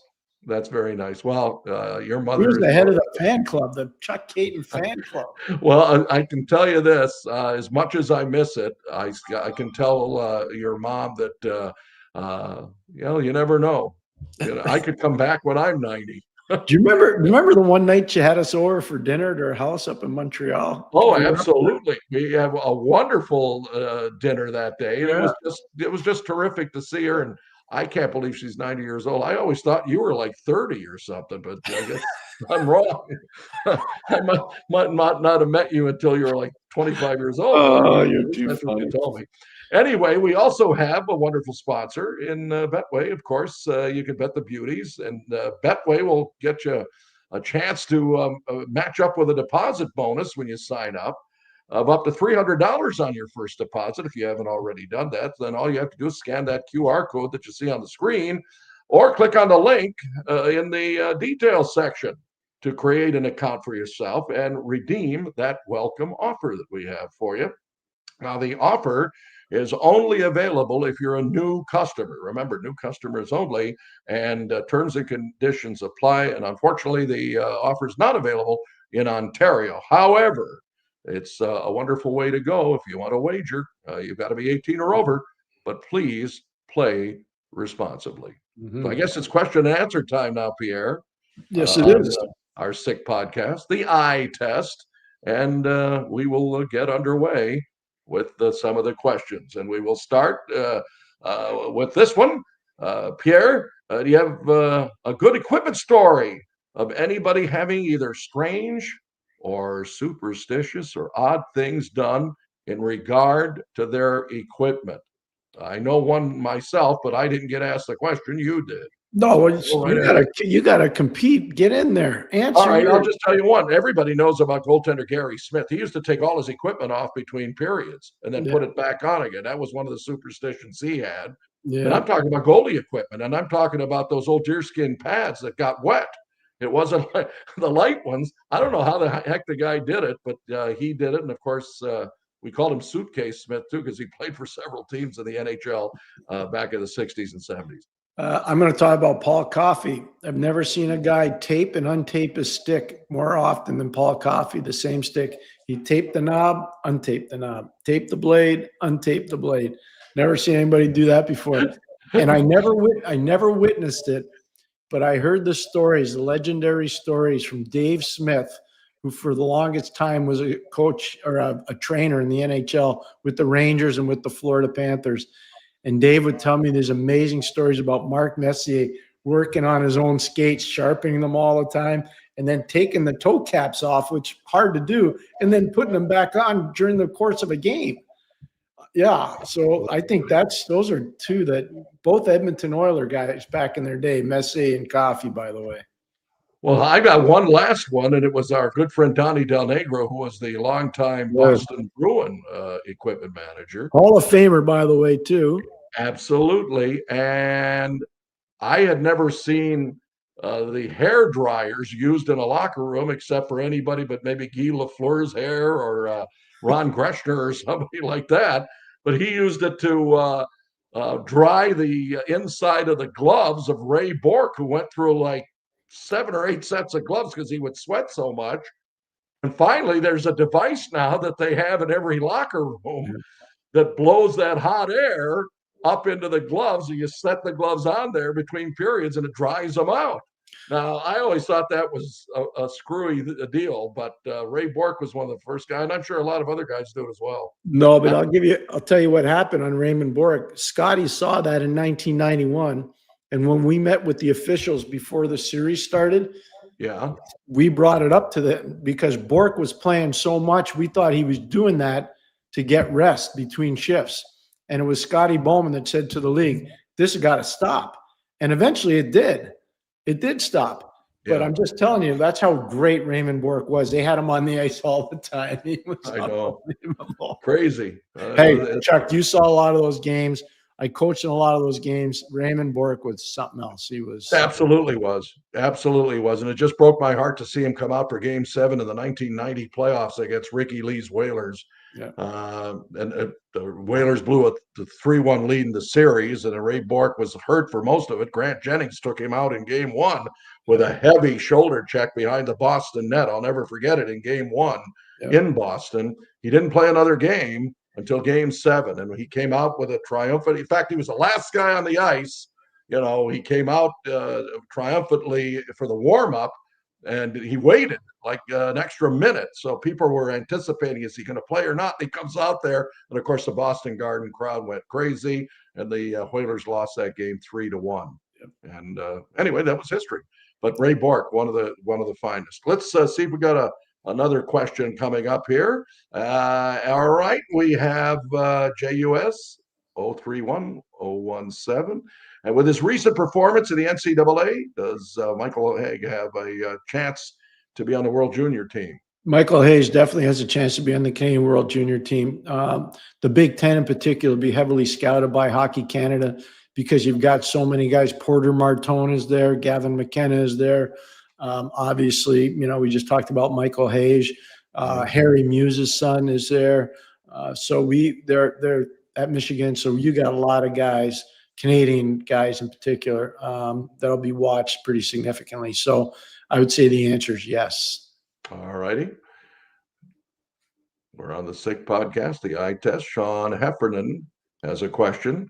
That's very nice. Well, your mother is the head of the fan club, the Chuck Kaiton fan club. Well, I can tell you this: as much as I miss it, I can tell your mom that you never know. I could come back when I'm 90. Do you remember the one night you had us over for dinner at her house up in Montreal? Oh, absolutely. We have a wonderful dinner that day. Yeah. It was just terrific to see her, and I can't believe she's 90 years old. I always thought you were like 30 or something, but I guess I'm wrong. I might not have met you until you were like 25 years old. Oh, you're too That's funny. what you told me. Anyway, we also have a wonderful sponsor in Betway. Of course, you can bet the beauties, and Betway will get you a chance to match up with a deposit bonus when you sign up of up to $300 on your first deposit. If you haven't already done that, then all you have to do is scan that QR code that you see on the screen, or click on the link in the details section to create an account for yourself and redeem that welcome offer that we have for you. Now, the offer is only available if you're a new customer. Remember, new customers only, and terms and conditions apply. And unfortunately, the offer is not available in Ontario. However, it's a wonderful way to go if you want to wager. You've got to be 18 or over, but please play responsibly. Mm-hmm. So I guess it's question and answer time now, Pierre. Yes, it is. our sick podcast, the eye test, and we will get underway with some of the questions. And we will start with this one. Pierre, do you have a good equipment story of anybody having either strange or superstitious or odd things done in regard to their equipment? I know one myself, but I didn't get asked the question. You did. No, Go right you gotta compete. Get in there. Answer. All right, I'll just tell you one. Everybody knows about goaltender Gary Smith. He used to take all his equipment off between periods and then put it back on again. That was one of the superstitions he had. Yeah. And I'm talking about goalie equipment, and I'm talking about those old deerskin pads that got wet. It wasn't like the light ones. I don't know how the heck the guy did it, but he did it. And of course, we called him Suitcase Smith too, because he played for several teams in the NHL back in the 60s and 70s. I'm going to talk about Paul Coffey. I've never seen a guy tape and untape his stick more often than Paul Coffey, the same stick. He taped the knob, untaped the knob, taped the blade, untaped the blade. Never seen anybody do that before. And I never witnessed it, but I heard the stories, the legendary stories from Dave Smith, who for the longest time was a coach or a trainer in the NHL with the Rangers and with the Florida Panthers. And Dave would tell me these amazing stories about Mark Messier working on his own skates, sharpening them all the time, and then taking the toe caps off, which hard to do, and then putting them back on during the course of a game. Yeah, so I think those are two that both Edmonton Oiler guys back in their day, Messier and Coffey, by the way. Well, I got one last one, and it was our good friend Donnie Del Negro, who was the longtime Boston Bruin equipment manager. Hall of Famer, by the way, too. Absolutely. And I had never seen the hair dryers used in a locker room except for anybody but maybe Guy Lafleur's hair or Ron Greshner or somebody like that. But he used it to dry the inside of the gloves of Ray Bourque, who went through like 7 or 8 sets of gloves because he would sweat so much. And finally, there's a device now that they have in every locker room that blows that hot air up into the gloves, and you set the gloves on there between periods and it dries them out. Now, I always thought that was a screwy deal, but Ray Bourque was one of the first guys, and I'm sure a lot of other guys do it as well. No, but I'll tell you what happened on Raymond Bourque. Scotty saw that in 1991, and when we met with the officials before the series started, we brought it up to them because Bourque was playing so much. We thought he was doing that to get rest between shifts. And it was Scotty Bowman that said to the league, this has got to stop. And eventually it did. It did stop. Yeah. But I'm just telling you, that's how great Raymond Bourque was. They had him on the ice all the time. He was unbelievable. Crazy. Hey, Chuck, you saw a lot of those games. I coached in a lot of those games. Raymond Bourque was something else. He was. Absolutely was. And it just broke my heart to see him come out for Game 7 in the 1990 playoffs against Ricky Lee's Whalers. Yeah. And the Whalers blew a 3-1 lead in the series, and Ray Bourque was hurt for most of it. Grant Jennings took him out in Game 1 with a heavy shoulder check behind the Boston net. I'll never forget it. In Game 1 in Boston, he didn't play another game until Game 7, and he came out with a triumphant. In fact, he was the last guy on the ice. You know, he came out triumphantly for the warm-up, and he waited like an extra minute. So people were anticipating, is he going to play or not? And he comes out there, and of course the Boston Garden crowd went crazy, and the Whalers lost that game 3-1. And anyway, that was history. But Ray Bourque, one of the finest. Let's see if we got another question coming up here. All right, we have JUS 031017. And with his recent performance in the NCAA, does Michael Hague have a chance to be on the World Junior team? Michael Hayes definitely has a chance to be on the Canadian World Junior team. The Big Ten in particular will be heavily scouted by Hockey Canada because you've got so many guys. Porter Martone is there. Gavin McKenna is there. Obviously, you know, we just talked about Michael Hayes. Harry Muse's son is there. So they're at Michigan. So you got a lot of guys, Canadian guys in particular, that'll be watched pretty significantly. So I would say the answer is yes. All righty. We're on the Sick Podcast, the Eye Test. Sean Heffernan has a question.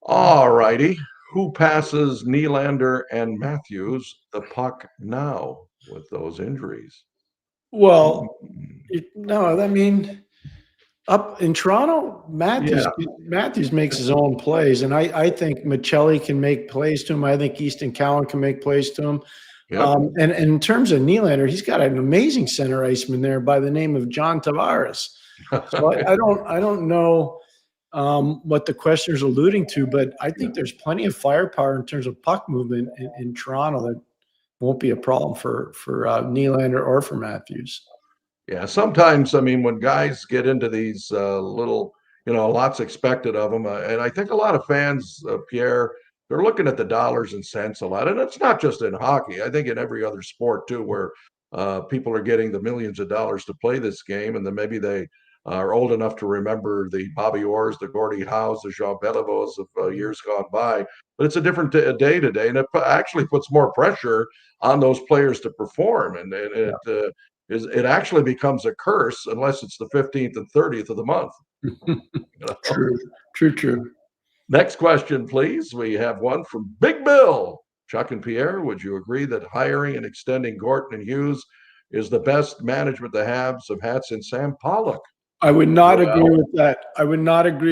All righty. Who passes Nylander and Matthews the puck now? with those injuries. Well, no, I mean, up in Toronto, Matthews makes his own plays, and I think Michelli can make plays to him. I think Easton Cowan can make plays to him. Yep. And in terms of Nylander, he's got an amazing center iceman there by the name of John Tavares. So I don't know what the questioner's alluding to, but I think there's plenty of firepower in terms of puck movement in Toronto that won't be a problem for Nylander or for Matthews. Yeah, sometimes, I mean, when guys get into these little, lots expected of them, and I think a lot of fans, Pierre, they're looking at the dollars and cents a lot, and it's not just in hockey. I think in every other sport too, where people are getting the millions of dollars to play this game, and then maybe they are old enough to remember the Bobby Orrs, the Gordie Howes, the Jean Beliveaus of years gone by. But it's a different day today, and it actually puts more pressure on those players to perform, and it actually becomes a curse unless it's the 15th and 30th of the month. True. Next question, please. We have one from Big Bill. Chuck and Pierre, would you agree that hiring and extending Gorton and Hughes is the best management the Habs have had since Sam Pollock? I would not agree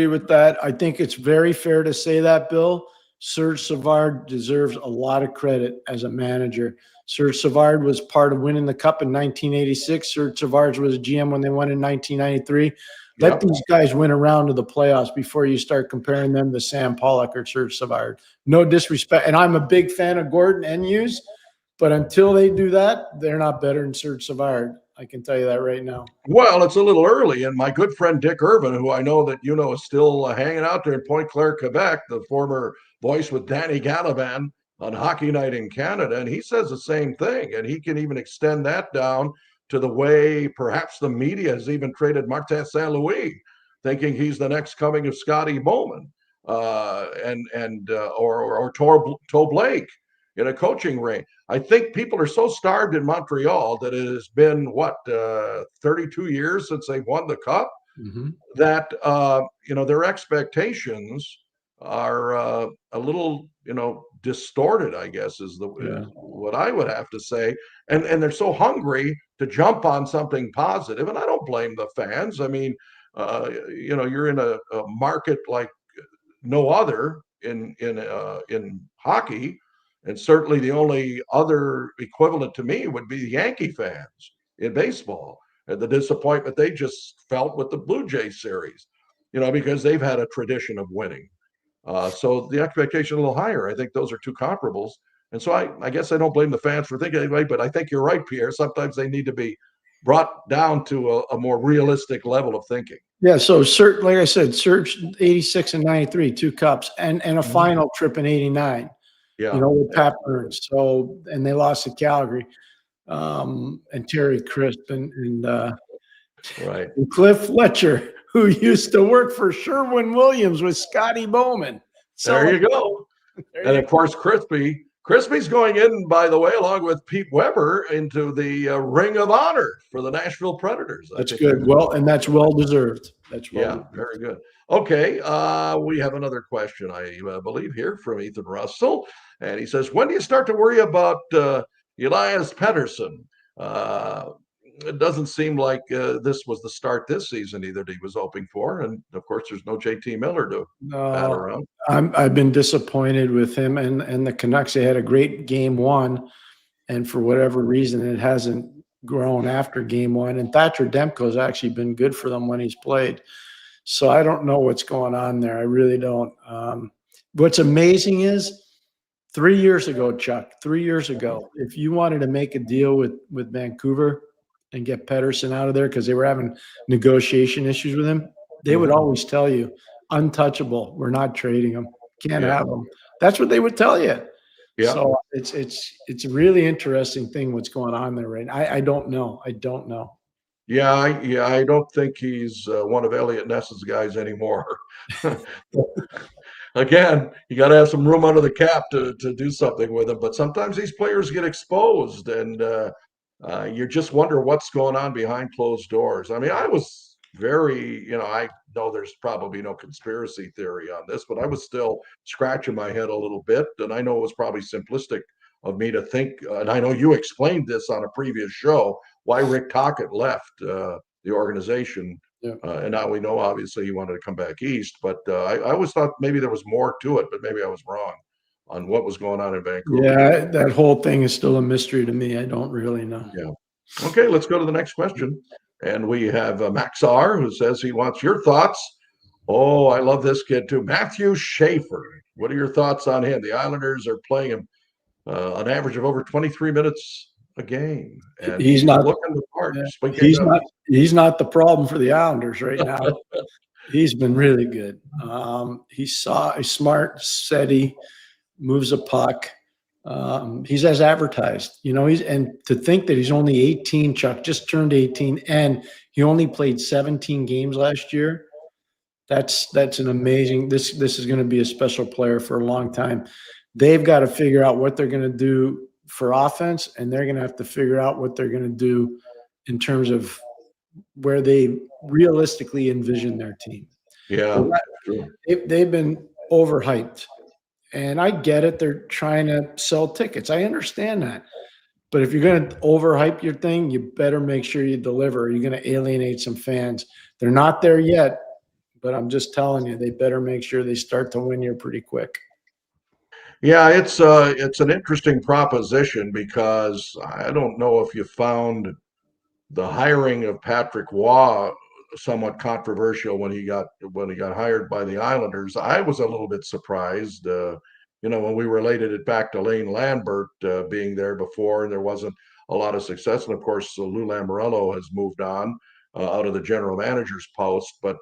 with that. I think it's very fair to say that, Bill. Serge Savard deserves a lot of credit as a manager. Serge Savard was part of winning the Cup in 1986. Serge Savard was a GM when they won in 1993. Let these guys win a round of the playoffs before you start comparing them to Sam Pollock or Serge Savard. No disrespect. And I'm a big fan of Gorton and Hughes, but until they do that, they're not better than Serge Savard. I can tell you that right now. Well, it's a little early, and my good friend Dick Irvin, who I know that is still hanging out there in Pointe Claire, Quebec, the former voice with Danny Gallivan on Hockey Night in Canada, and he says the same thing, and he can even extend that down to the way perhaps the media has even traded Martin St. Louis, thinking he's the next coming of Scotty Bowman, or Toe Blake in a coaching ring. I think people are so starved in Montreal that it has been 32 years since they won the Cup, that their expectations are a little distorted, I guess is what I would have to say, and they're so hungry to jump on something positive, and I don't blame the fans. I mean, you're in a market like no other in hockey. And certainly the only other equivalent to me would be the Yankee fans in baseball and the disappointment they just felt with the Blue Jays series, because they've had a tradition of winning. So the expectation a little higher. I think those are two comparables. And so I guess I don't blame the fans for thinking anyway, but I think you're right, Pierre. Sometimes they need to be brought down to a more realistic level of thinking. Yeah, so like I said, Serge 86 and 93, 2 cups, and a final trip in 89. Yeah, with Pat Burns. So, and they lost to Calgary, and Terry Crisp and Cliff Fletcher, who used to work for Sherwin-Williams with Scotty Bowman. So there you go. And of course, Crispy's going in, by the way, along with Pete Weber into the Ring of Honor for the Nashville Predators. That's good. Well, and that's well deserved. Very good. Okay, we have another question, I believe, here from Ethan Russell. And he says, when do you start to worry about Elias Pettersson? It doesn't seem like this was the start this season either that he was hoping for. And, of course, there's no JT Miller to bat around. I've been disappointed with him and the Canucks. They had a great game one, and for whatever reason, it hasn't grown after game one. And Thatcher Demko has actually been good for them when he's played. So I don't know what's going on there. I really don't. What's amazing is 3 years ago, Chuck, if you wanted to make a deal with Vancouver and get Pettersson out of there because they were having negotiation issues with him, they would always tell you, untouchable. We're not trading him. Can't have him. That's what they would tell you. Yeah. So it's a really interesting thing what's going on there right now. I don't know. Yeah, I don't think he's one of Elliot Ness's guys anymore. Again, you got to have some room under the cap to do something with him. But sometimes these players get exposed, and you just wonder what's going on behind closed doors. I mean, I was very, I know there's probably no conspiracy theory on this, but I was still scratching my head a little bit, and I know it was probably simplistic of me to think, and I know you explained this on a previous show, why Rick Tocchet left the organization. Yeah. And now we know, obviously, he wanted to come back east. But I always thought maybe there was more to it, but maybe I was wrong on what was going on in Vancouver. Yeah, that whole thing is still a mystery to me. I don't really know. Yeah. Okay, let's go to the next question. And we have Max R, who says he wants your thoughts. Oh, I love this kid too. Matthew Schaefer. What are your thoughts on him? The Islanders are playing him an average of over 23 minutes a game. And He's not looking the part. Yeah, he's not the problem for the Islanders right now. He's been really good. He's smart, steady, moves a puck. He's as advertised, and to think that he's only 18, Chuck just turned 18, and he only played 17 games last year. That's an amazing. This is going to be a special player for a long time. They've got to figure out what they're going to do for offense, and they're going to have to figure out what they're going to do in terms of where they realistically envision their team. Yeah, they've been overhyped. And I get it. They're trying to sell tickets. I understand that. But if you're going to overhype your thing, you better make sure you deliver. You're going to alienate some fans. They're not there yet, but I'm just telling you, they better make sure they start to win here pretty quick. Yeah, it's an interesting proposition because I don't know if you found the hiring of Patrick Waugh somewhat controversial when he got hired by the Islanders. I was a little bit surprised, when we related it back to Lane Lambert being there before, and there wasn't a lot of success. And of course, Lou Lamoriello has moved on out of the general manager's post. But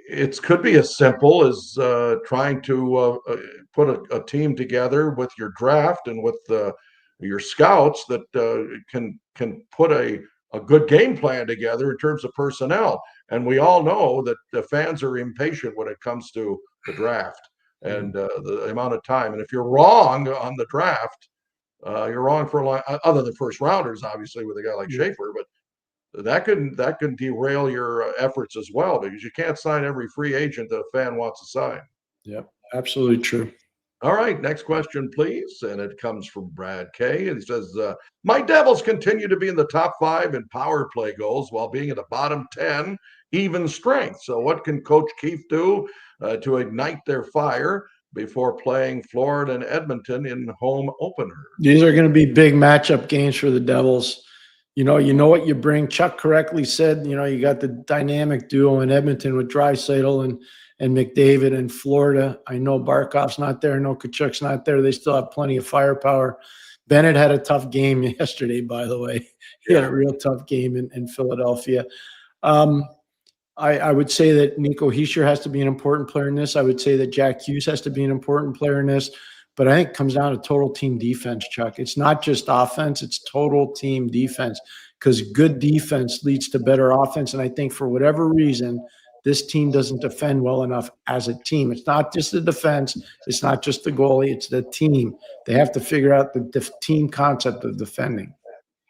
it could be as simple as trying to put a team together with your draft and with your scouts that can put a good game plan together in terms of personnel. And we all know that the fans are impatient when it comes to the draft and the amount of time. And if you're wrong on the draft, you're wrong for a lot, other than first rounders, obviously, with a guy like Schaefer, but that can derail your efforts as well, because you can't sign every free agent that a fan wants to sign. Yep, absolutely true. All right, next question, please. And it comes from Brad K. And he says, my Devils continue to be in the top 5 in power play goals while being in the bottom 10 even strength. So what can Coach Keefe do to ignite their fire before playing Florida and Edmonton in home opener? These are going to be big matchup games for the Devils. You know what you bring. Chuck correctly said, you got the dynamic duo in Edmonton with Draisaitl and McDavid. In Florida, I know Barkov's not there. I know Tkachuk's not there. They still have plenty of firepower. Bennett had a tough game yesterday, by the way. He had a real tough game in Philadelphia. I would say that Nico Hischier has to be an important player in this. I would say that Jack Hughes has to be an important player in this. But I think it comes down to total team defense, Chuck. It's not just offense, it's total team defense, because good defense leads to better offense. And I think for whatever reason, this team doesn't defend well enough as a team. It's not just the defense. It's not just the goalie. It's the team. They have to figure out the team concept of defending.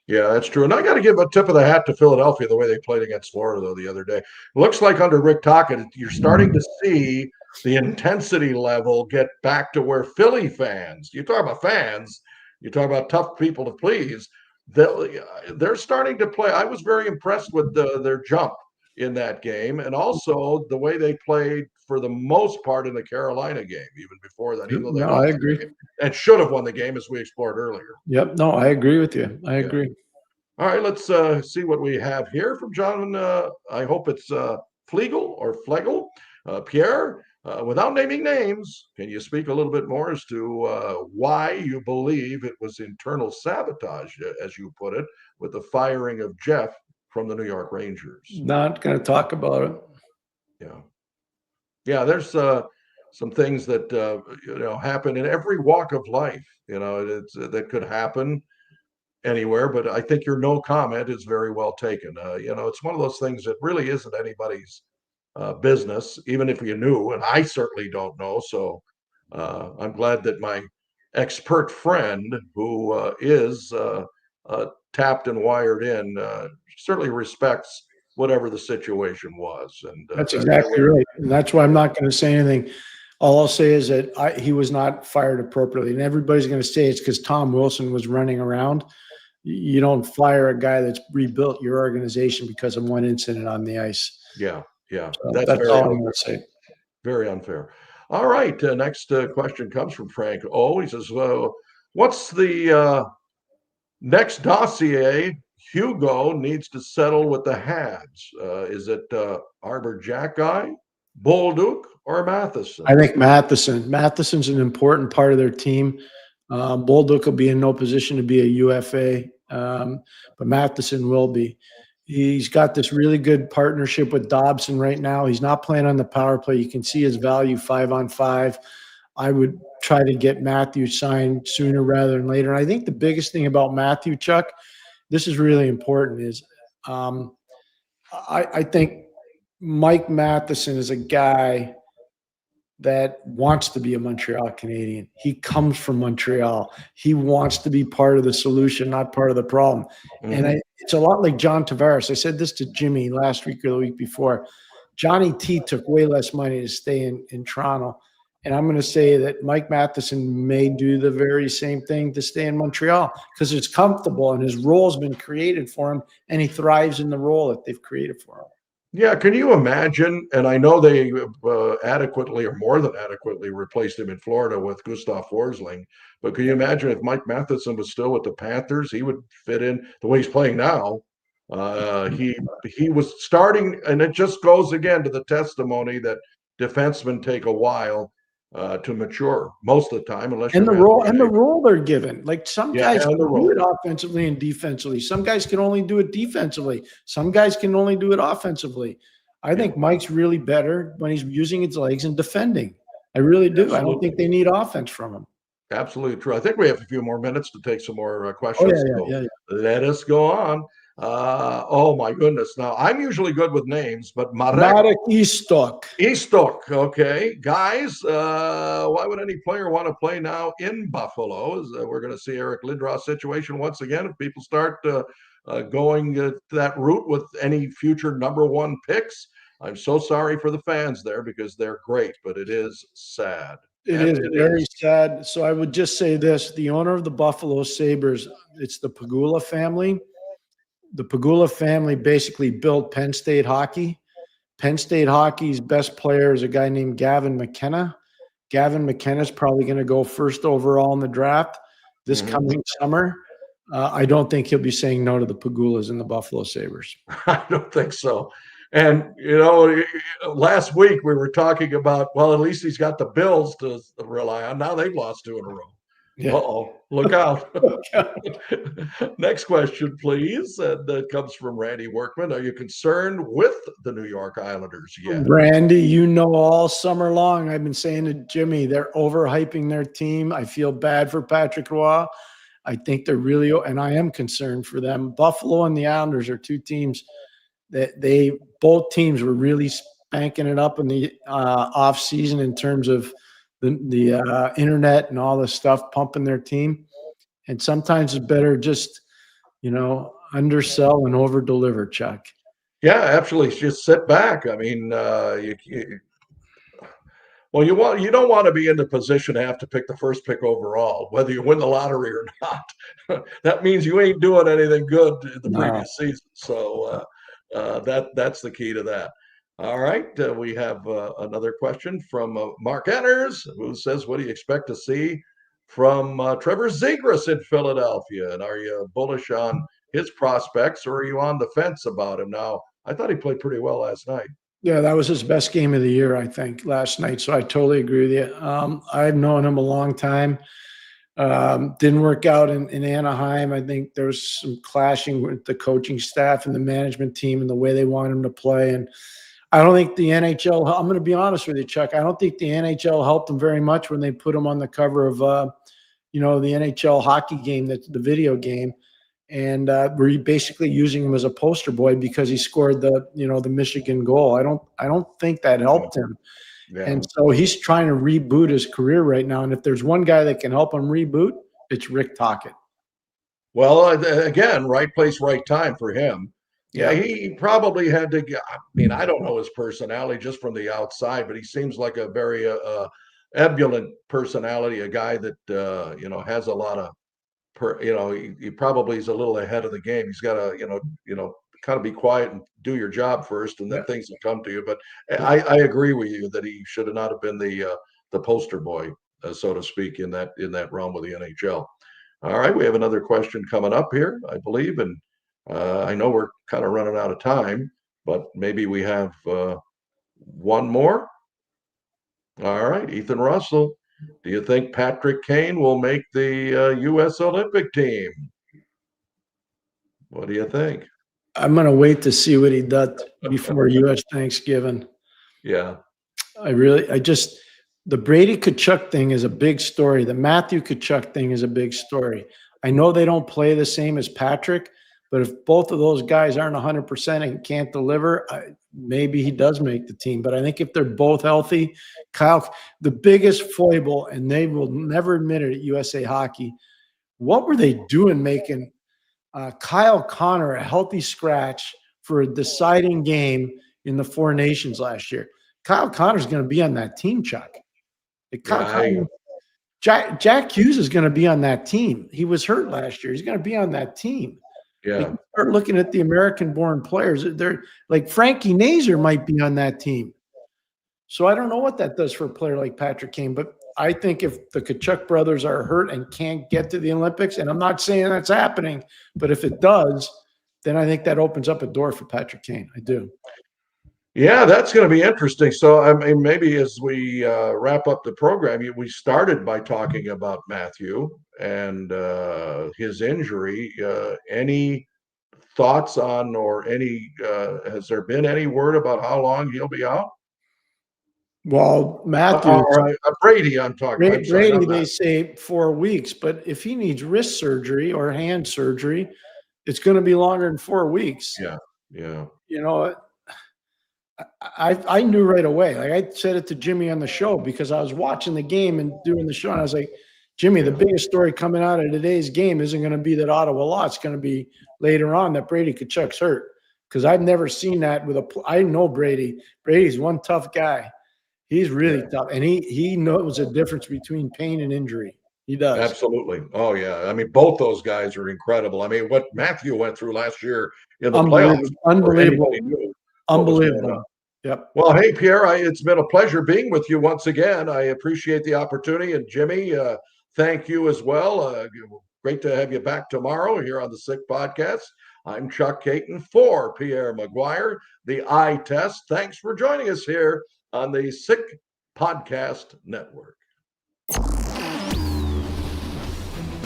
Yeah, that's true. And I got to give a tip of the hat to Philadelphia, the way they played against Florida, though, the other day. It looks like under Rick Tocchet, you're starting to see the intensity level get back to where Philly fans, you talk about fans, you talk about tough people to please, they're starting to play. I was very impressed with their jump in that game, and also the way they played for the most part in the Carolina game, even before that. Even though I agree. And should have won the game, as we explored earlier. Yep. No, I agree with you. I agree. All right, let's see what we have here from John. I hope it's Flegel or Flegel. Pierre, without naming names, can you speak a little bit more as to why you believe it was internal sabotage, as you put it, with the firing of Jeff from the New York Rangers? Not going to talk about it. Yeah. There's some things that happen in every walk of life. That could happen anywhere. But I think your no comment is very well taken. It's one of those things that really isn't anybody's business, even if you knew, and I certainly don't know. So I'm glad that my expert friend, who is tapped and wired in, certainly respects whatever the situation was. And that's exactly right. And that's why I'm not going to say anything. All I'll say is that he was not fired appropriately, and everybody's going to say it's because Tom Wilson was running around. You don't fire a guy that's rebuilt your organization because of one incident on the ice. Yeah. So That's that's very all I'm unfair. going to say. Very unfair. All right. Next question comes from Frank O. He says, what's the next dossier Hugo needs to settle with the Habs? Is it Arbor Jack guy, Bolduc, or Matheson? I think Matheson. Matheson's an important part of their team. Bolduc will be in no position to be a UFA, but Matheson will be. He's got this really good partnership with Dobson right now. He's not playing on the power play. You can see his value 5-on-5. I would try to get Matthew signed sooner rather than later. And I think the biggest thing about Matthew, Chuck, this is really important, is I think Mike Matheson is a guy that wants to be a Montreal Canadian. He comes from Montreal. He wants to be part of the solution, not part of the problem. Mm-hmm. And it's a lot like John Tavares. I said this to Jimmy last week or the week before. Johnny T took way less money to stay in Toronto. And I'm going to say that Mike Matheson may do the very same thing to stay in Montreal because it's comfortable and his role's been created for him, and he thrives in the role that they've created for him. Yeah, can you imagine? And I know they adequately or more than adequately replaced him in Florida with Gustav Forsling. But can you imagine if Mike Matheson was still with the Panthers? He would fit in the way he's playing now. He was starting, and it just goes again to the testimony that defensemen take a while to mature most of the time, unless and the role they're given. Like some guys can do it offensively and defensively. Some guys can only do it defensively. Some guys can only do it offensively. I think Mike's really better when he's using his legs and defending. I really do. Absolutely. I don't think they need offense from him. Absolutely true. I think we have a few more minutes to take some more questions. Yeah. Let us go on. Oh my goodness. Now I'm usually good with names, but Marek Istok. Okay. Guys, why would any player want to play now in Buffalo? We're going to see Eric Lindros situation once again. If people start going that route with any future number one picks, I'm so sorry for the fans there because they're great, but it is sad. It is very sad. So I would just say this, the owner of the Buffalo Sabres, it's the Pegula family. The Pegula family basically built Penn State hockey. Penn State hockey's best player is a guy named Gavin McKenna. Gavin McKenna is probably going to go first overall in the draft this coming summer. I don't think he'll be saying no to the Pegulas and the Buffalo Sabres. I don't think so. And, last week we were talking about, well, at least he's got the Bills to rely on. Now they've lost 2 in a row. Yeah. Uh-oh, look out. Next question, please. And that comes from Randy Workman. Are you concerned with the New York Islanders yet? Randy, all summer long I've been saying to Jimmy, they're overhyping their team. I feel bad for Patrick Roy. I think they're really – and I am concerned for them. Buffalo and the Islanders are 2 teams that both teams were really spanking it up in the off season in terms of the internet and all this stuff pumping their team. And sometimes it's better just, undersell and over deliver, Chuck. Yeah, absolutely. Just sit back. I mean, you don't want to be in the position to have to pick the first pick overall, whether you win the lottery or not. That means you ain't doing anything good in the previous season. So that's the key to that. All right. We have another question from Mark Enners, who says, what do you expect to see from Trevor Zegras in Philadelphia? And are you bullish on his prospects, or are you on the fence about him? Now, I thought he played pretty well last night. Yeah, that was his best game of the year, I think, last night. So I totally agree with you. I've known him a long time. Didn't work out in Anaheim. I think there was some clashing with the coaching staff and the management team and the way they wanted him to play. And I don't think the NHL, I'm going to be honest with you, Chuck, I don't think the NHL helped him very much when they put him on the cover of, the NHL hockey game, the video game. And we're basically using him as a poster boy because he scored the Michigan goal. I don't think that helped him. Yeah. And so he's trying to reboot his career right now. And if there's one guy that can help him reboot, it's Rick Tocchet. Well, again, right place, right time for him. Yeah, he probably had to – I mean, I don't know his personality just from the outside, but he seems like a very ebullient personality, a guy that has a lot of he probably is a little ahead of the game. He's got to kind of be quiet and do your job first, and then things will come to you. But I agree with you that he should have not have been the poster boy, so to speak, in that realm with the NHL. All right, we have another question coming up here, I believe, and I know we're kind of running out of time, but maybe we have one more. All right, Ethan Russell. Do you think Patrick Kane will make the U.S. Olympic team? What do you think? I'm going to wait to see what he does before U.S. Thanksgiving. Yeah. The Brady Tkachuk thing is a big story. The Matthew Tkachuk thing is a big story. I know they don't play the same as Patrick, but if both of those guys aren't 100% and can't deliver, maybe he does make the team. But I think if they're both healthy, Kyle, the biggest foible, and they will never admit it at USA Hockey, what were they doing making Kyle Connor a healthy scratch for a deciding game in the Four Nations last year? Kyle Connor's going to be on that team, Chuck. Jack Hughes is going to be on that team. He was hurt last year. He's going to be on that team. Yeah. Start looking at the American-born players. They're like Frankie Nazar might be on that team. So I don't know what that does for a player like Patrick Kane, but I think if the Tkachuk brothers are hurt and can't get to the Olympics, and I'm not saying that's happening, but if it does, then I think that opens up a door for Patrick Kane. I do. Yeah, that's going to be interesting. So, I mean, maybe as we wrap up the program, we started by talking about Matthew and his injury. Any thoughts on, or has there been any word about how long he'll be out? Well, Matthew, Brady, I'm talking about. Brady, they say 4 weeks, but if he needs wrist surgery or hand surgery, it's going to be longer than 4 weeks. Yeah. I knew right away. Like I said it to Jimmy on the show because I was watching the game and doing the show, and I was like, Jimmy, the biggest story coming out of today's game isn't going to be that Ottawa lost. It's going to be later on that Brady Tkachuk's hurt, because I've never seen that with I know Brady. Brady's one tough guy. He's really tough, and he knows the difference between pain and injury. He does. Absolutely. Oh, yeah. I mean, both those guys are incredible. I mean, what Matthew went through last year in the playoffs. Unbelievable. Yep. Well, hey, Pierre, it's been a pleasure being with you once again. I appreciate the opportunity. And Jimmy, thank you as well. Great to have you back tomorrow here on the Sick Podcast. I'm Chuck Kaiton for Pierre McGuire, the Eye Test. Thanks for joining us here on the Sick Podcast Network.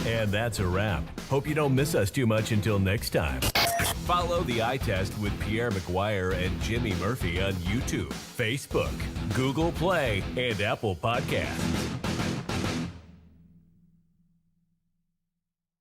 And that's a wrap. Hope you don't miss us too much until next time. Follow the Eye Test with Pierre McGuire and Jimmy Murphy on YouTube, Facebook, Google Play, and Apple Podcasts.